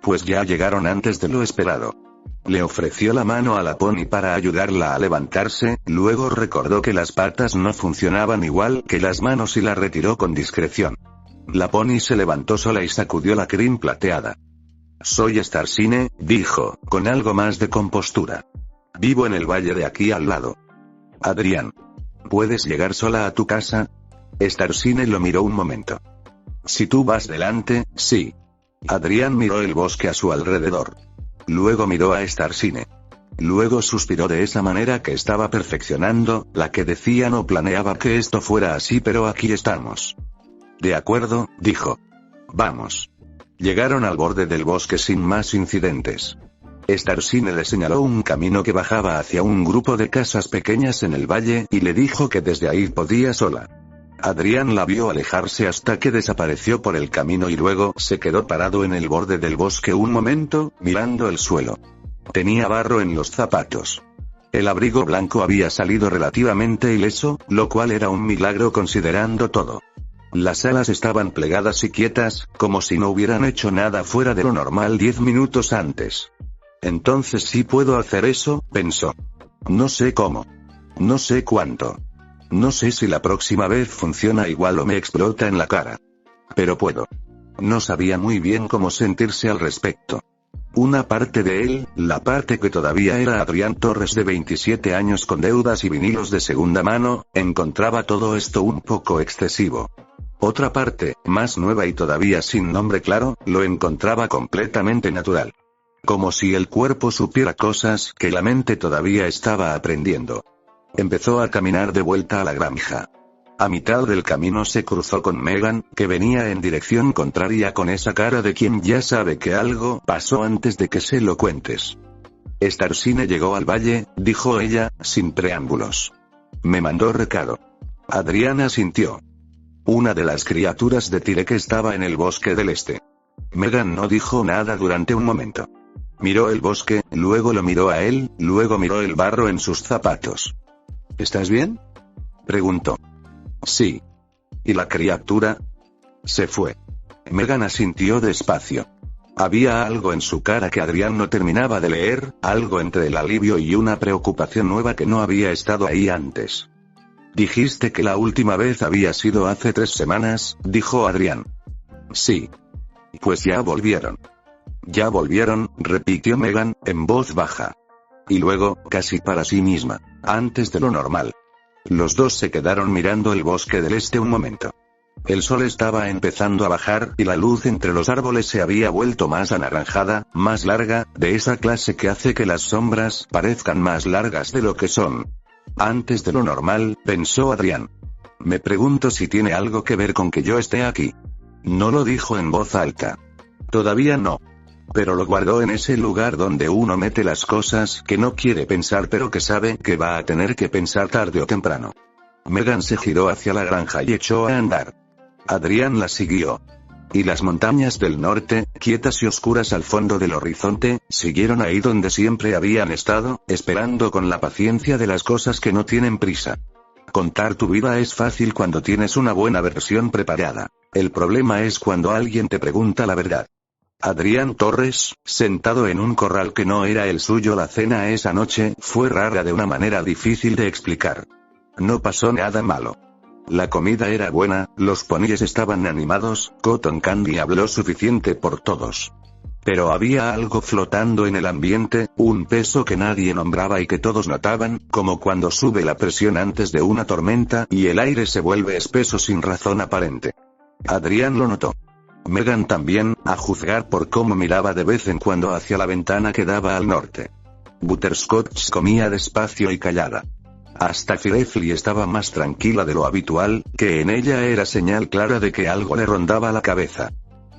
Pues ya llegaron antes de lo esperado. Le ofreció la mano a la pony para ayudarla a levantarse, luego recordó que las patas no funcionaban igual que las manos y la retiró con discreción. La pony se levantó sola y sacudió la crin plateada. Soy Starsine, dijo, con algo más de compostura. Vivo en el valle de aquí al lado. Adrián. ¿Puedes llegar sola a tu casa? Starsine lo miró un momento. Si tú vas delante, sí. Adrián miró el bosque a su alrededor. Luego miró a Starsine. Luego suspiró de esa manera que estaba perfeccionando, la que decía no planeaba que esto fuera así pero aquí estamos. De acuerdo, dijo. Vamos. Llegaron al borde del bosque sin más incidentes. Starsine le señaló un camino que bajaba hacia un grupo de casas pequeñas en el valle y le dijo que desde ahí podía sola. Adrián la vio alejarse hasta que desapareció por el camino y luego se quedó parado en el borde del bosque un momento, mirando el suelo. Tenía barro en los zapatos. El abrigo blanco había salido relativamente ileso, lo cual era un milagro considerando todo. Las alas estaban plegadas y quietas, como si no hubieran hecho nada fuera de lo normal 10 minutos antes. Entonces sí puedo hacer eso, pensó. No sé cómo. No sé cuánto. No sé si la próxima vez funciona igual o me explota en la cara. Pero puedo. No sabía muy bien cómo sentirse al respecto. Una parte de él, la parte que todavía era Adrián Torres de 27 años con deudas y vinilos de segunda mano, encontraba todo esto un poco excesivo. Otra parte, más nueva y todavía sin nombre claro, lo encontraba completamente natural. Como si el cuerpo supiera cosas que la mente todavía estaba aprendiendo. Empezó a caminar de vuelta a la granja. A mitad del camino se cruzó con Megan, que venía en dirección contraria con esa cara de quien ya sabe que algo pasó antes de que se lo cuentes. Starsine llegó al valle, dijo ella, sin preámbulos. Me mandó recado. Adriana sintió. Una de las criaturas de Tyrek estaba en el bosque del este. Megan no dijo nada durante un momento. Miró el bosque, luego lo miró a él, luego miró el barro en sus zapatos. ¿Estás bien?, preguntó. Sí. ¿Y la criatura? Se fue. Megan asintió despacio. Había algo en su cara que Adrián no terminaba de leer, algo entre el alivio y una preocupación nueva que no había estado ahí antes. Dijiste que la última vez había sido hace 3 semanas, dijo Adrián. Sí. Pues ya volvieron. Ya volvieron, repitió Megan, en voz baja. Y luego, casi para sí misma, antes de lo normal. Los dos se quedaron mirando el bosque del este un momento. El sol estaba empezando a bajar y la luz entre los árboles se había vuelto más anaranjada, más larga, de esa clase que hace que las sombras parezcan más largas de lo que son. Antes de lo normal, pensó Adrián. Me pregunto si tiene algo que ver con que yo esté aquí. No lo dijo en voz alta. Todavía no. Pero lo guardó en ese lugar donde uno mete las cosas que no quiere pensar pero que sabe que va a tener que pensar tarde o temprano. Megan se giró hacia la granja y echó a andar. Adrián la siguió. Y las montañas del norte, quietas y oscuras al fondo del horizonte, siguieron ahí donde siempre habían estado, esperando con la paciencia de las cosas que no tienen prisa. Contar tu vida es fácil cuando tienes una buena versión preparada. El problema es cuando alguien te pregunta la verdad. Adrián Torres, sentado en un corral que no era el suyo. La cena esa noche fue rara de una manera difícil de explicar. No pasó nada malo. La comida era buena, los poníes estaban animados, Cotton Candy habló suficiente por todos. Pero había algo flotando en el ambiente, un peso que nadie nombraba y que todos notaban, como cuando sube la presión antes de una tormenta y el aire se vuelve espeso sin razón aparente. Adrián lo notó. Megan también, a juzgar por cómo miraba de vez en cuando hacia la ventana que daba al norte. Butterscotch comía despacio y callada. Hasta Firefly estaba más tranquila de lo habitual, que en ella era señal clara de que algo le rondaba la cabeza.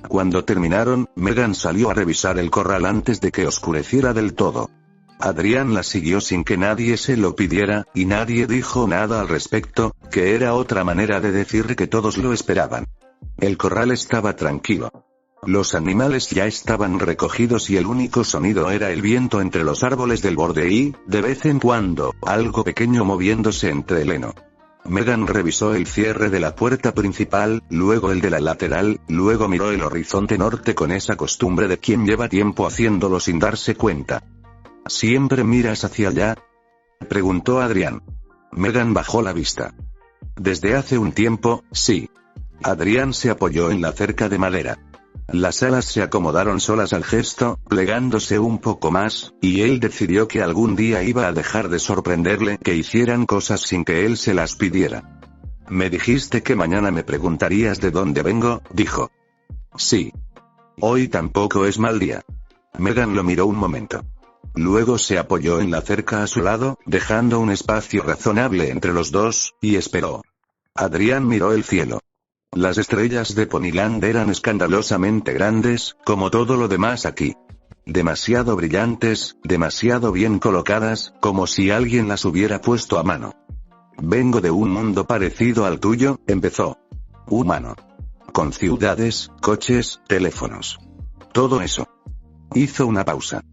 Cuando terminaron, Megan salió a revisar el corral antes de que oscureciera del todo. Adrián la siguió sin que nadie se lo pidiera, y nadie dijo nada al respecto, que era otra manera de decir que todos lo esperaban. El corral estaba tranquilo. Los animales ya estaban recogidos y el único sonido era el viento entre los árboles del borde y, de vez en cuando, algo pequeño moviéndose entre el heno. Megan revisó el cierre de la puerta principal, luego el de la lateral, luego miró el horizonte norte con esa costumbre de quien lleva tiempo haciéndolo sin darse cuenta. ¿Siempre miras hacia allá?, preguntó Adrián. Megan bajó la vista. Desde hace un tiempo, sí. Adrián se apoyó en la cerca de madera. Las alas se acomodaron solas al gesto, plegándose un poco más, y él decidió que algún día iba a dejar de sorprenderle que hicieran cosas sin que él se las pidiera. Me dijiste que mañana me preguntarías de dónde vengo, dijo. Sí. Hoy tampoco es mal día. Megan lo miró un momento. Luego se apoyó en la cerca a su lado, dejando un espacio razonable entre los dos, y esperó. Adrián miró el cielo. Las estrellas de Ponyland eran escandalosamente grandes, como todo lo demás aquí. Demasiado brillantes, demasiado bien colocadas, como si alguien las hubiera puesto a mano. Vengo de un mundo parecido al tuyo, empezó. Humano. Con ciudades, coches, teléfonos. Todo eso. Hizo una pausa.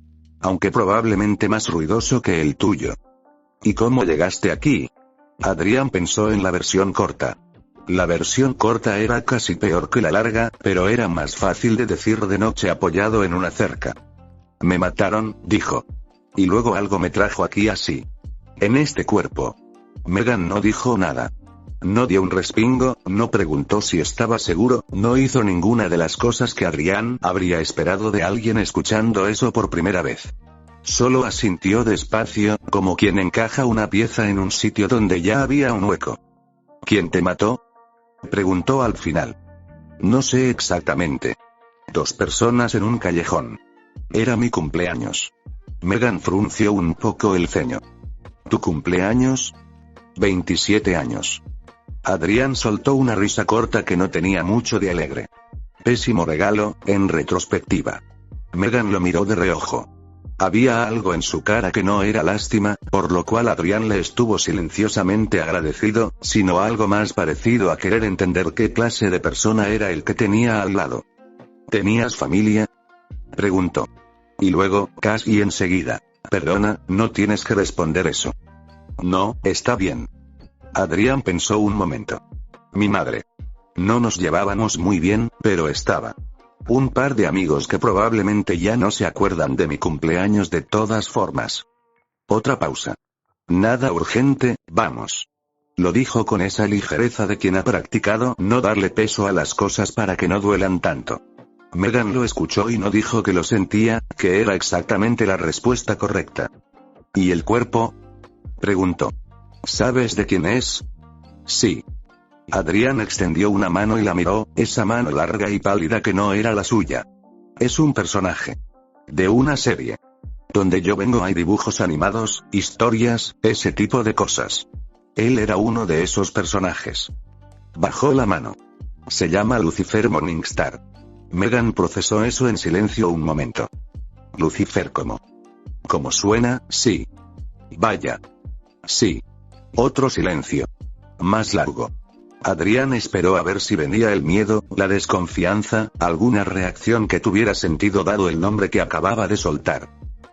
Aunque probablemente más ruidoso que el tuyo. ¿Y cómo llegaste aquí? Adrián pensó en la versión corta. La versión corta era casi peor que la larga, pero era más fácil de decir de noche apoyado en una cerca. Me mataron, dijo. Y luego algo me trajo aquí así. En este cuerpo. Megan no dijo nada. No dio un respingo, no preguntó si estaba seguro, no hizo ninguna de las cosas que Adrián habría esperado de alguien escuchando eso por primera vez. Solo asintió despacio, como quien encaja una pieza en un sitio donde ya había un hueco. ¿Quién te mató? Preguntó al final. No sé exactamente. 2 personas en un callejón. Era mi cumpleaños. Megan frunció un poco el ceño. ¿Tu cumpleaños? 27 años. Adrián soltó una risa corta que no tenía mucho de alegre. Pésimo regalo, en retrospectiva. Megan lo miró de reojo. Había algo en su cara que no era lástima, por lo cual Adrián le estuvo silenciosamente agradecido, sino algo más parecido a querer entender qué clase de persona era el que tenía al lado. ¿Tenías familia?, preguntó. Y luego, casi enseguida, perdona, no tienes que responder eso. No, está bien. Adrián pensó un momento. Mi madre. No nos llevábamos muy bien, pero estaba. Un par de amigos que probablemente ya no se acuerdan de mi cumpleaños de todas formas. Otra pausa. Nada urgente, vamos. Lo dijo con esa ligereza de quien ha practicado no darle peso a las cosas para que no duelan tanto. Megan lo escuchó y no dijo que lo sentía, que era exactamente la respuesta correcta. ¿Y el cuerpo?, preguntó. ¿Sabes de quién es? Sí. Adrián extendió una mano y la miró, esa mano larga y pálida que no era la suya. Es un personaje. De una serie. Donde yo vengo hay dibujos animados, historias, ese tipo de cosas. Él era uno de esos personajes. Bajó la mano. Se llama Lucifer Morningstar. Megan procesó eso en silencio un momento. Lucifer, ¿cómo? ¿Cómo suena? Sí. Vaya. Sí. Otro silencio. Más largo. Adrián esperó a ver si venía el miedo, la desconfianza, alguna reacción que tuviera sentido dado el nombre que acababa de soltar.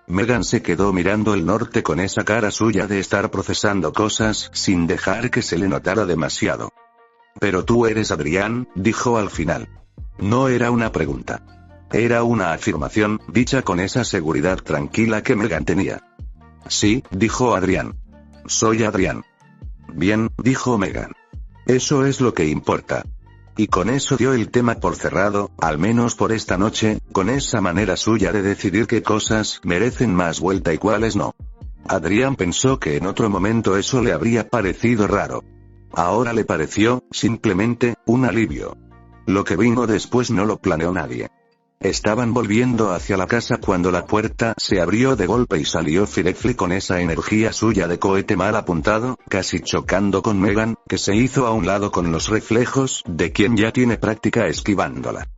Megan se quedó mirando el norte con esa cara suya de estar procesando cosas sin dejar que se le notara demasiado. Pero tú eres Adrián, dijo al final. No era una pregunta. Era una afirmación, dicha con esa seguridad tranquila que Megan tenía. Sí, dijo Adrián. Soy Adrián. Bien, dijo Megan. Eso es lo que importa. Y con eso dio el tema por cerrado, al menos por esta noche, con esa manera suya de decidir qué cosas merecen más vuelta y cuáles no. Adrián pensó que en otro momento eso le habría parecido raro. Ahora le pareció, simplemente, un alivio. Lo que vino después no lo planeó nadie. Estaban volviendo hacia la casa cuando la puerta se abrió de golpe y salió Firefly con esa energía suya de cohete mal apuntado, casi chocando con Megan, que se hizo a un lado con los reflejos de quien ya tiene práctica esquivándola.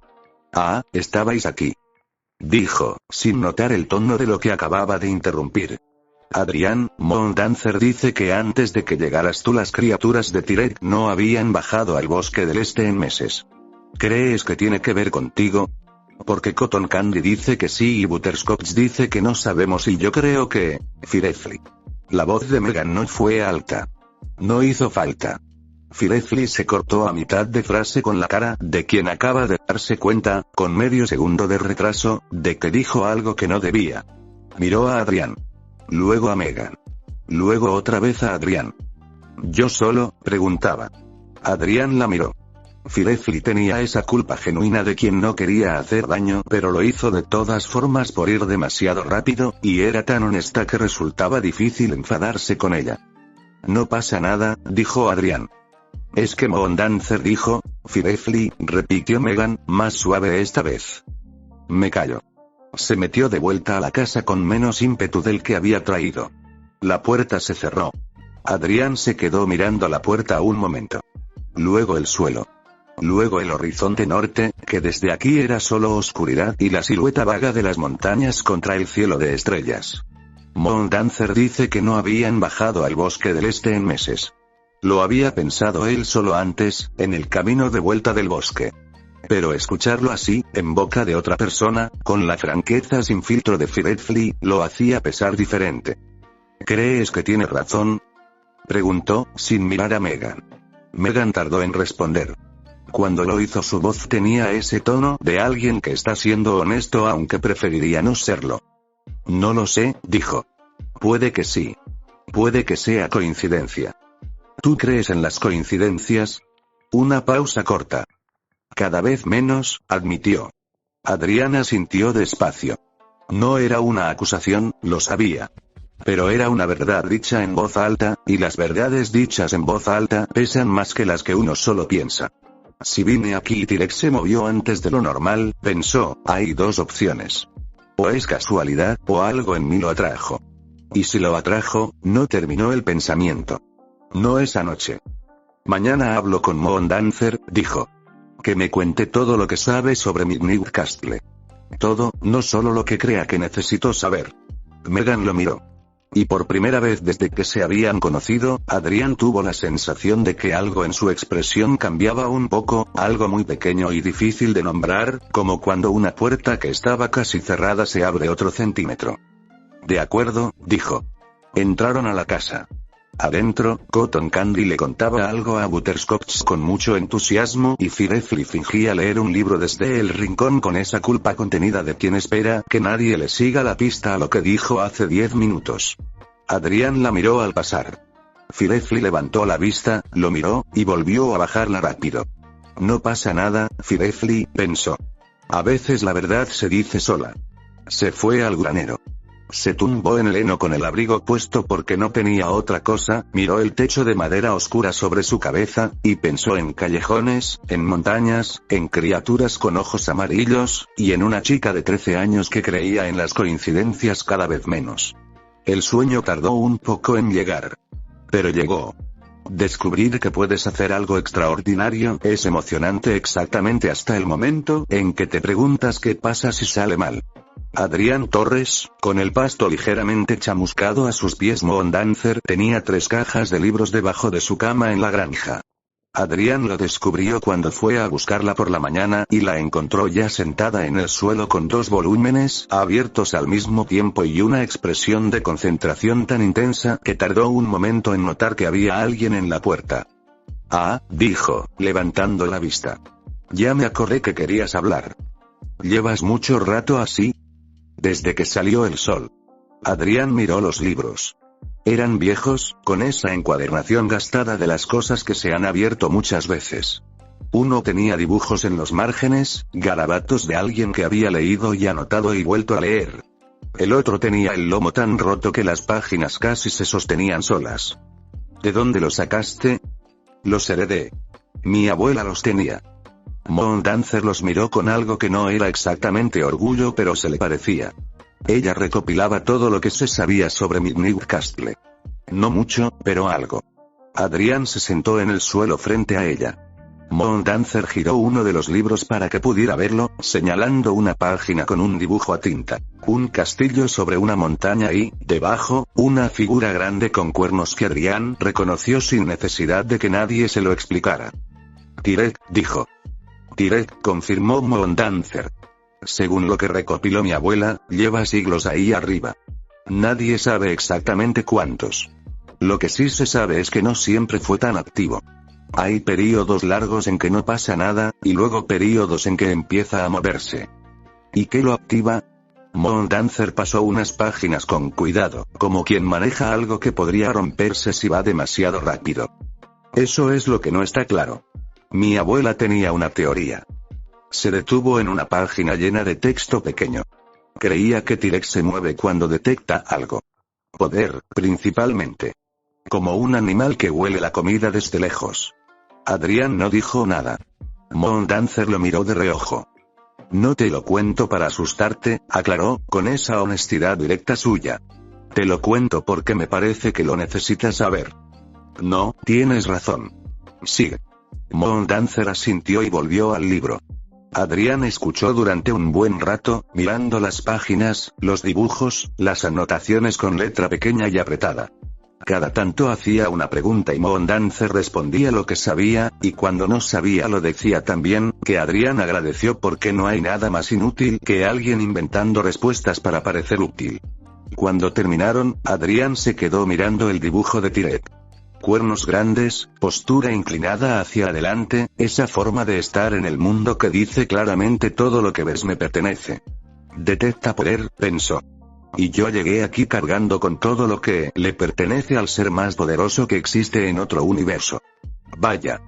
Ah, estabais aquí. Dijo, sin notar el tono de lo que acababa de interrumpir. Adrián, Mondancer dice que antes de que llegaras tú las criaturas de Tyrek no habían bajado al bosque del este en meses. ¿Crees que tiene que ver contigo? Porque Cotton Candy dice que sí y Butterscotch dice que no sabemos y yo creo que... Firefly. La voz de Megan no fue alta. No hizo falta. Firefly se cortó a mitad de frase con la cara de quien acaba de darse cuenta, con medio segundo de retraso, de que dijo algo que no debía. Miró a Adrián. Luego a Megan. Luego otra vez a Adrián. ¿Yo solo?, preguntaba. Adrián la miró. Firefly tenía esa culpa genuina de quien no quería hacer daño, pero lo hizo de todas formas por ir demasiado rápido, y era tan honesta que resultaba difícil enfadarse con ella. No pasa nada, dijo Adrián. Es que Mondancer dijo, Firefly, repitió Megan, más suave esta vez. Me callo. Se metió de vuelta a la casa con menos ímpetu del que había traído. La puerta se cerró. Adrián se quedó mirando la puerta un momento. Luego el suelo. Luego el horizonte norte, que desde aquí era solo oscuridad y la silueta vaga de las montañas contra el cielo de estrellas. Mondancer dice que no habían bajado al bosque del este en meses. Lo había pensado él solo antes, en el camino de vuelta del bosque. Pero escucharlo así, en boca de otra persona, con la franqueza sin filtro de Firefly, lo hacía pesar diferente. ¿Crees que tiene razón?, preguntó, sin mirar a Megan. Megan tardó en responder. Cuando lo hizo su voz tenía ese tono de alguien que está siendo honesto aunque preferiría no serlo. No lo sé, dijo. Puede que sí. Puede que sea coincidencia. ¿Tú crees en las coincidencias? Una pausa corta. Cada vez menos, admitió. Adriana sintió despacio. No era una acusación, lo sabía. Pero era una verdad dicha en voz alta, y las verdades dichas en voz alta pesan más que las que uno solo piensa. Si vine aquí y T-Rex se movió antes de lo normal, pensó, hay dos opciones. O es casualidad, o algo en mí lo atrajo. Y si lo atrajo, no terminó el pensamiento. No esa noche. Mañana hablo con Moon Dancer, dijo. Que me cuente todo lo que sabe sobre Midnight Castle. Todo, no solo lo que crea que necesito saber. Megan lo miró. Y por primera vez desde que se habían conocido, Adrián tuvo la sensación de que algo en su expresión cambiaba un poco, algo muy pequeño y difícil de nombrar, como cuando una puerta que estaba casi cerrada se abre otro centímetro. De acuerdo, dijo. Entraron a la casa. Adentro, Cotton Candy le contaba algo a Butterscotch con mucho entusiasmo y Firefly fingía leer un libro desde el rincón con esa culpa contenida de quien espera que nadie le siga la pista a lo que dijo hace 10 minutos. Adrián la miró al pasar. Firefly levantó la vista, lo miró, y volvió a bajarla rápido. No pasa nada, Firefly, pensó. A veces la verdad se dice sola. Se fue al granero. Se tumbó en el heno con el abrigo puesto porque no tenía otra cosa, miró el techo de madera oscura sobre su cabeza, y pensó en callejones, en montañas, en criaturas con ojos amarillos, y en una chica de 13 años que creía en las coincidencias cada vez menos. El sueño tardó un poco en llegar. Pero llegó. Descubrir que puedes hacer algo extraordinario es emocionante exactamente hasta el momento en que te preguntas qué pasa si sale mal. Adrián Torres, con el pasto ligeramente chamuscado a sus pies. Moon Dancer tenía 3 cajas de libros debajo de su cama en la granja. Adrián lo descubrió cuando fue a buscarla por la mañana y la encontró ya sentada en el suelo con 2 volúmenes abiertos al mismo tiempo y una expresión de concentración tan intensa que tardó un momento en notar que había alguien en la puerta. Ah, dijo, levantando la vista. Ya me acordé que querías hablar. ¿Llevas mucho rato así? Desde que salió el sol. Adrián miró los libros. Eran viejos, con esa encuadernación gastada de las cosas que se han abierto muchas veces. Uno tenía dibujos en los márgenes, garabatos de alguien que había leído y anotado y vuelto a leer. El otro tenía el lomo tan roto que las páginas casi se sostenían solas. ¿De dónde los sacaste? Los heredé. Mi abuela los tenía. Moon Dancer los miró con algo que no era exactamente orgullo pero se le parecía. Ella recopilaba todo lo que se sabía sobre Midnight Castle. No mucho, pero algo. Adrián se sentó en el suelo frente a ella. Moon Dancer giró uno de los libros para que pudiera verlo, señalando una página con un dibujo a tinta. Un castillo sobre una montaña y, debajo, una figura grande con cuernos que Adrián reconoció sin necesidad de que nadie se lo explicara. T-Rex, dijo. T-Rex, confirmó Moon Dancer. Según lo que recopiló mi abuela, lleva siglos ahí arriba. Nadie sabe exactamente cuántos. Lo que sí se sabe es que no siempre fue tan activo. Hay períodos largos en que no pasa nada, y luego períodos en que empieza a moverse. ¿Y qué lo activa? Moon Dancer pasó unas páginas con cuidado, como quien maneja algo que podría romperse si va demasiado rápido. Eso es lo que no está claro. Mi abuela tenía una teoría. Se detuvo en una página llena de texto pequeño. Creía que T-Rex se mueve cuando detecta algo. Poder, principalmente. Como un animal que huele la comida desde lejos. Adrián no dijo nada. Moon Dancer lo miró de reojo. No te lo cuento para asustarte, aclaró, con esa honestidad directa suya. Te lo cuento porque me parece que lo necesitas saber. No, tienes razón. Sigue. Moon Dancer asintió y volvió al libro. Adrián escuchó durante un buen rato, mirando las páginas, los dibujos, las anotaciones con letra pequeña y apretada. Cada tanto hacía una pregunta y Moon Dancer respondía lo que sabía, y cuando no sabía lo decía también, que Adrián agradeció porque no hay nada más inútil que alguien inventando respuestas para parecer útil. Cuando terminaron, Adrián se quedó mirando el dibujo de T-Rex. Cuernos grandes, postura inclinada hacia adelante, esa forma de estar en el mundo que dice claramente todo lo que ves me pertenece. Detecta poder, pensó. Y yo llegué aquí cargando con todo lo que le pertenece al ser más poderoso que existe en otro universo. Vaya.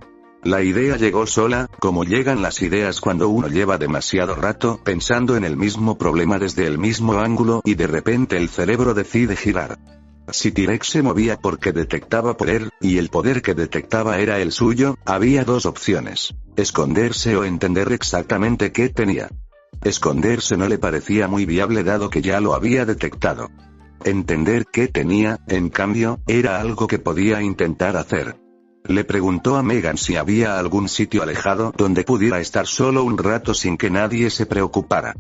La idea llegó sola, como llegan las ideas cuando uno lleva demasiado rato pensando en el mismo problema desde el mismo ángulo y de repente el cerebro decide girar. Si T-Rex se movía porque detectaba poder, y el poder que detectaba era el suyo, había dos opciones: esconderse o entender exactamente qué tenía. Esconderse no le parecía muy viable dado que ya lo había detectado. Entender qué tenía, en cambio, era algo que podía intentar hacer. Le preguntó a Megan si había algún sitio alejado donde pudiera estar solo un rato sin que nadie se preocupara.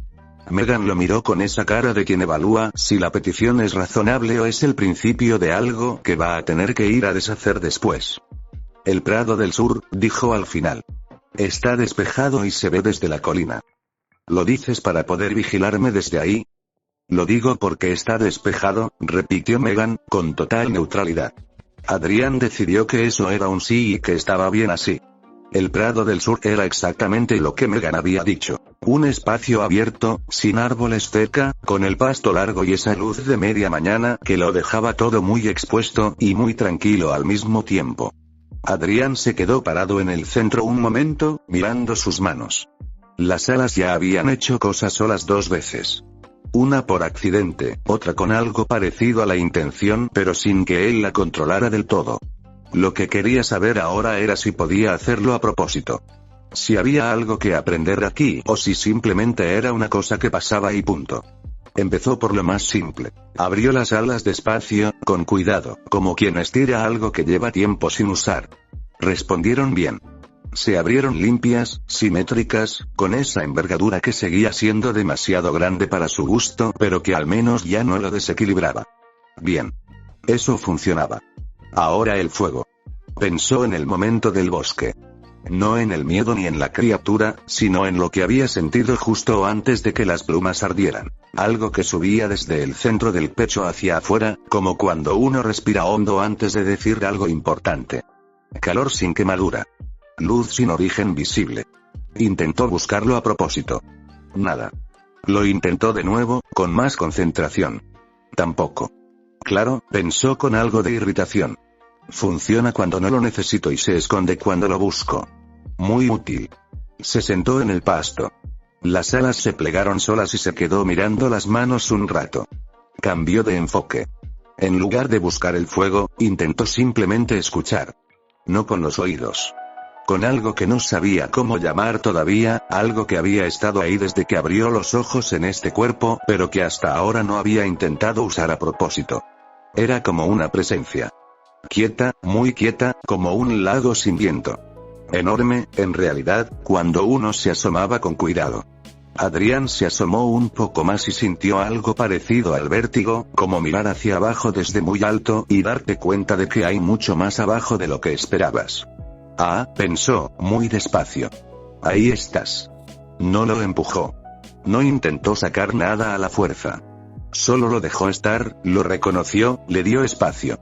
Megan lo miró con esa cara de quien evalúa si la petición es razonable o es el principio de algo que va a tener que ir a deshacer después. El Prado del Sur, dijo al final. Está despejado y se ve desde la colina. ¿Lo dices para poder vigilarme desde ahí? Lo digo porque está despejado, repitió Megan, con total neutralidad. Adrián decidió que eso era un sí y que estaba bien así. El Prado del Sur era exactamente lo que Megan había dicho. Un espacio abierto, sin árboles cerca, con el pasto largo y esa luz de media mañana que lo dejaba todo muy expuesto y muy tranquilo al mismo tiempo. Adrián se quedó parado en el centro un momento, mirando sus manos. Las alas ya habían hecho cosas solas dos veces. Una por accidente, otra con algo parecido a la intención pero sin que él la controlara del todo. Lo que quería saber ahora era si podía hacerlo a propósito. Si había algo que aprender aquí o si simplemente era una cosa que pasaba y punto. Empezó por lo más simple. Abrió las alas despacio, con cuidado, como quien estira algo que lleva tiempo sin usar. Respondieron bien. Se abrieron limpias, simétricas, con esa envergadura que seguía siendo demasiado grande para su gusto, pero que al menos ya no lo desequilibraba. Bien. Eso funcionaba. Ahora el fuego. Pensó en el momento del bosque. No en el miedo ni en la criatura, sino en lo que había sentido justo antes de que las plumas ardieran. Algo que subía desde el centro del pecho hacia afuera, como cuando uno respira hondo antes de decir algo importante. Calor sin quemadura. Luz sin origen visible. Intentó buscarlo a propósito. Nada. Lo intentó de nuevo, con más concentración. Tampoco. Claro, pensó con algo de irritación. Funciona cuando no lo necesito y se esconde cuando lo busco. Muy útil. Se sentó en el pasto. Las alas se plegaron solas y se quedó mirando las manos un rato. Cambió de enfoque. En lugar de buscar el fuego, intentó simplemente escuchar. No con los oídos. Con algo que no sabía cómo llamar todavía, algo que había estado ahí desde que abrió los ojos en este cuerpo, pero que hasta ahora no había intentado usar a propósito. Era como una presencia. Quieta, muy quieta, como un lago sin viento. Enorme, en realidad, cuando uno se asomaba con cuidado. Adrián se asomó un poco más y sintió algo parecido al vértigo, como mirar hacia abajo desde muy alto y darte cuenta de que hay mucho más abajo de lo que esperabas. Ah, pensó, muy despacio. Ahí estás. No lo empujó. No intentó sacar nada a la fuerza. Solo lo dejó estar, lo reconoció, le dio espacio.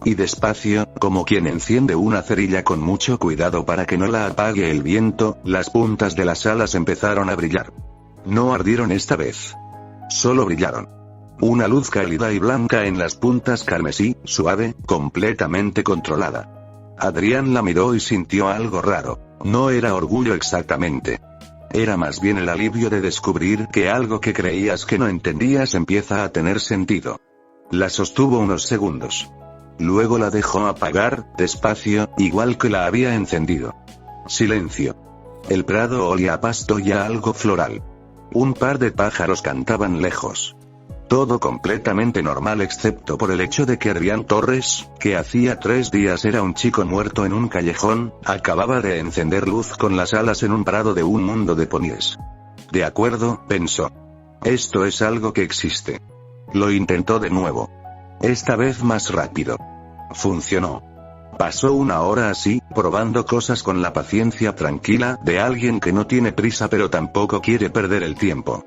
Y despacio, como quien enciende una cerilla con mucho cuidado para que no la apague el viento, las puntas de las alas empezaron a brillar. No ardieron esta vez. Solo brillaron. Una luz cálida y blanca en las puntas carmesí, suave, completamente controlada. Adrián la miró y sintió algo raro. No era orgullo exactamente. Era más bien el alivio de descubrir que algo que creías que no entendías empieza a tener sentido. La sostuvo unos segundos. Luego la dejó apagar, despacio, igual que la había encendido. Silencio. El prado olía a pasto y a algo floral. Un par de pájaros cantaban lejos. Todo completamente normal excepto por el hecho de que Adrián Torres, que hacía 3 días era un chico muerto en un callejón, acababa de encender luz con las alas en un prado de un mundo de poníes. De acuerdo, pensó. Esto es algo que existe. Lo intentó de nuevo. Esta vez más rápido. Funcionó. Pasó 1 hora así, probando cosas con la paciencia tranquila de alguien que no tiene prisa pero tampoco quiere perder el tiempo.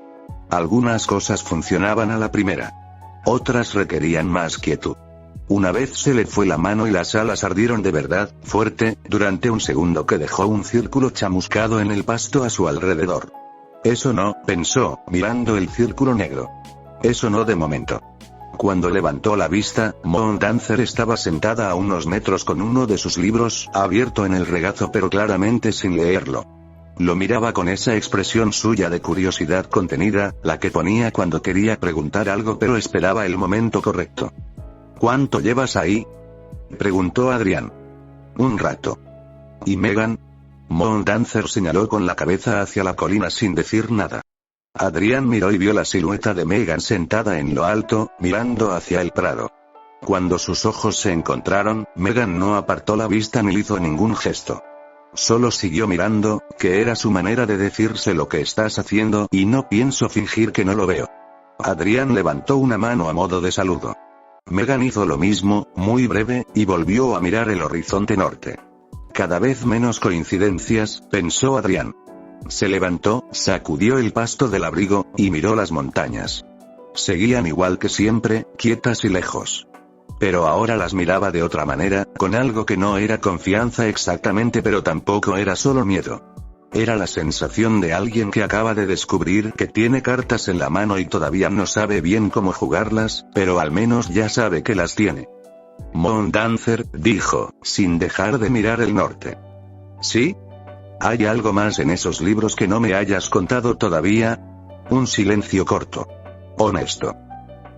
Algunas cosas funcionaban a la primera. Otras requerían más quietud. Una vez se le fue la mano y las alas ardieron de verdad, fuerte, durante un segundo que dejó un círculo chamuscado en el pasto a su alrededor. Eso no, pensó, mirando el círculo negro. Eso no de momento. Cuando levantó la vista, Moon Dancer estaba sentada a unos metros con uno de sus libros, abierto en el regazo pero claramente sin leerlo. Lo miraba con esa expresión suya de curiosidad contenida, la que ponía cuando quería preguntar algo pero esperaba el momento correcto. ¿Cuánto llevas ahí? Preguntó Adrián. Un rato. ¿Y Megan? Moondancer señaló con la cabeza hacia la colina sin decir nada. Adrián miró y vio la silueta de Megan sentada en lo alto, mirando hacia el prado. Cuando sus ojos se encontraron, Megan no apartó la vista ni hizo ningún gesto. Solo siguió mirando, que era su manera de decirse lo que estás haciendo y no pienso fingir que no lo veo. Adrián levantó una mano a modo de saludo. Megan hizo lo mismo, muy breve, y volvió a mirar el horizonte norte. Cada vez menos coincidencias, pensó Adrián. Se levantó, sacudió el pasto del abrigo, y miró las montañas. Seguían igual que siempre, quietas y lejos. Pero ahora las miraba de otra manera, con algo que no era confianza exactamente, pero tampoco era solo miedo. Era la sensación de alguien que acaba de descubrir que tiene cartas en la mano y todavía no sabe bien cómo jugarlas, pero al menos ya sabe que las tiene. Moondancer, dijo, sin dejar de mirar el norte. ¿Sí? ¿Hay algo más en esos libros que no me hayas contado todavía? Un silencio corto. Honesto.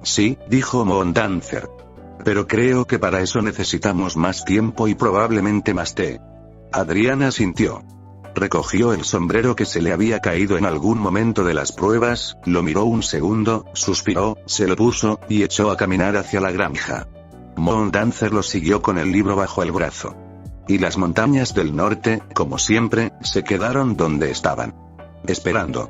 Sí, dijo Moondancer. Pero creo que para eso necesitamos más tiempo y probablemente más té. Adrián asintió. Recogió el sombrero que se le había caído en algún momento de las pruebas, lo miró un segundo, suspiró, se lo puso, y echó a caminar hacia la granja. Moondancer lo siguió con el libro bajo el brazo. Y las montañas del norte, como siempre, se quedaron donde estaban. Esperando.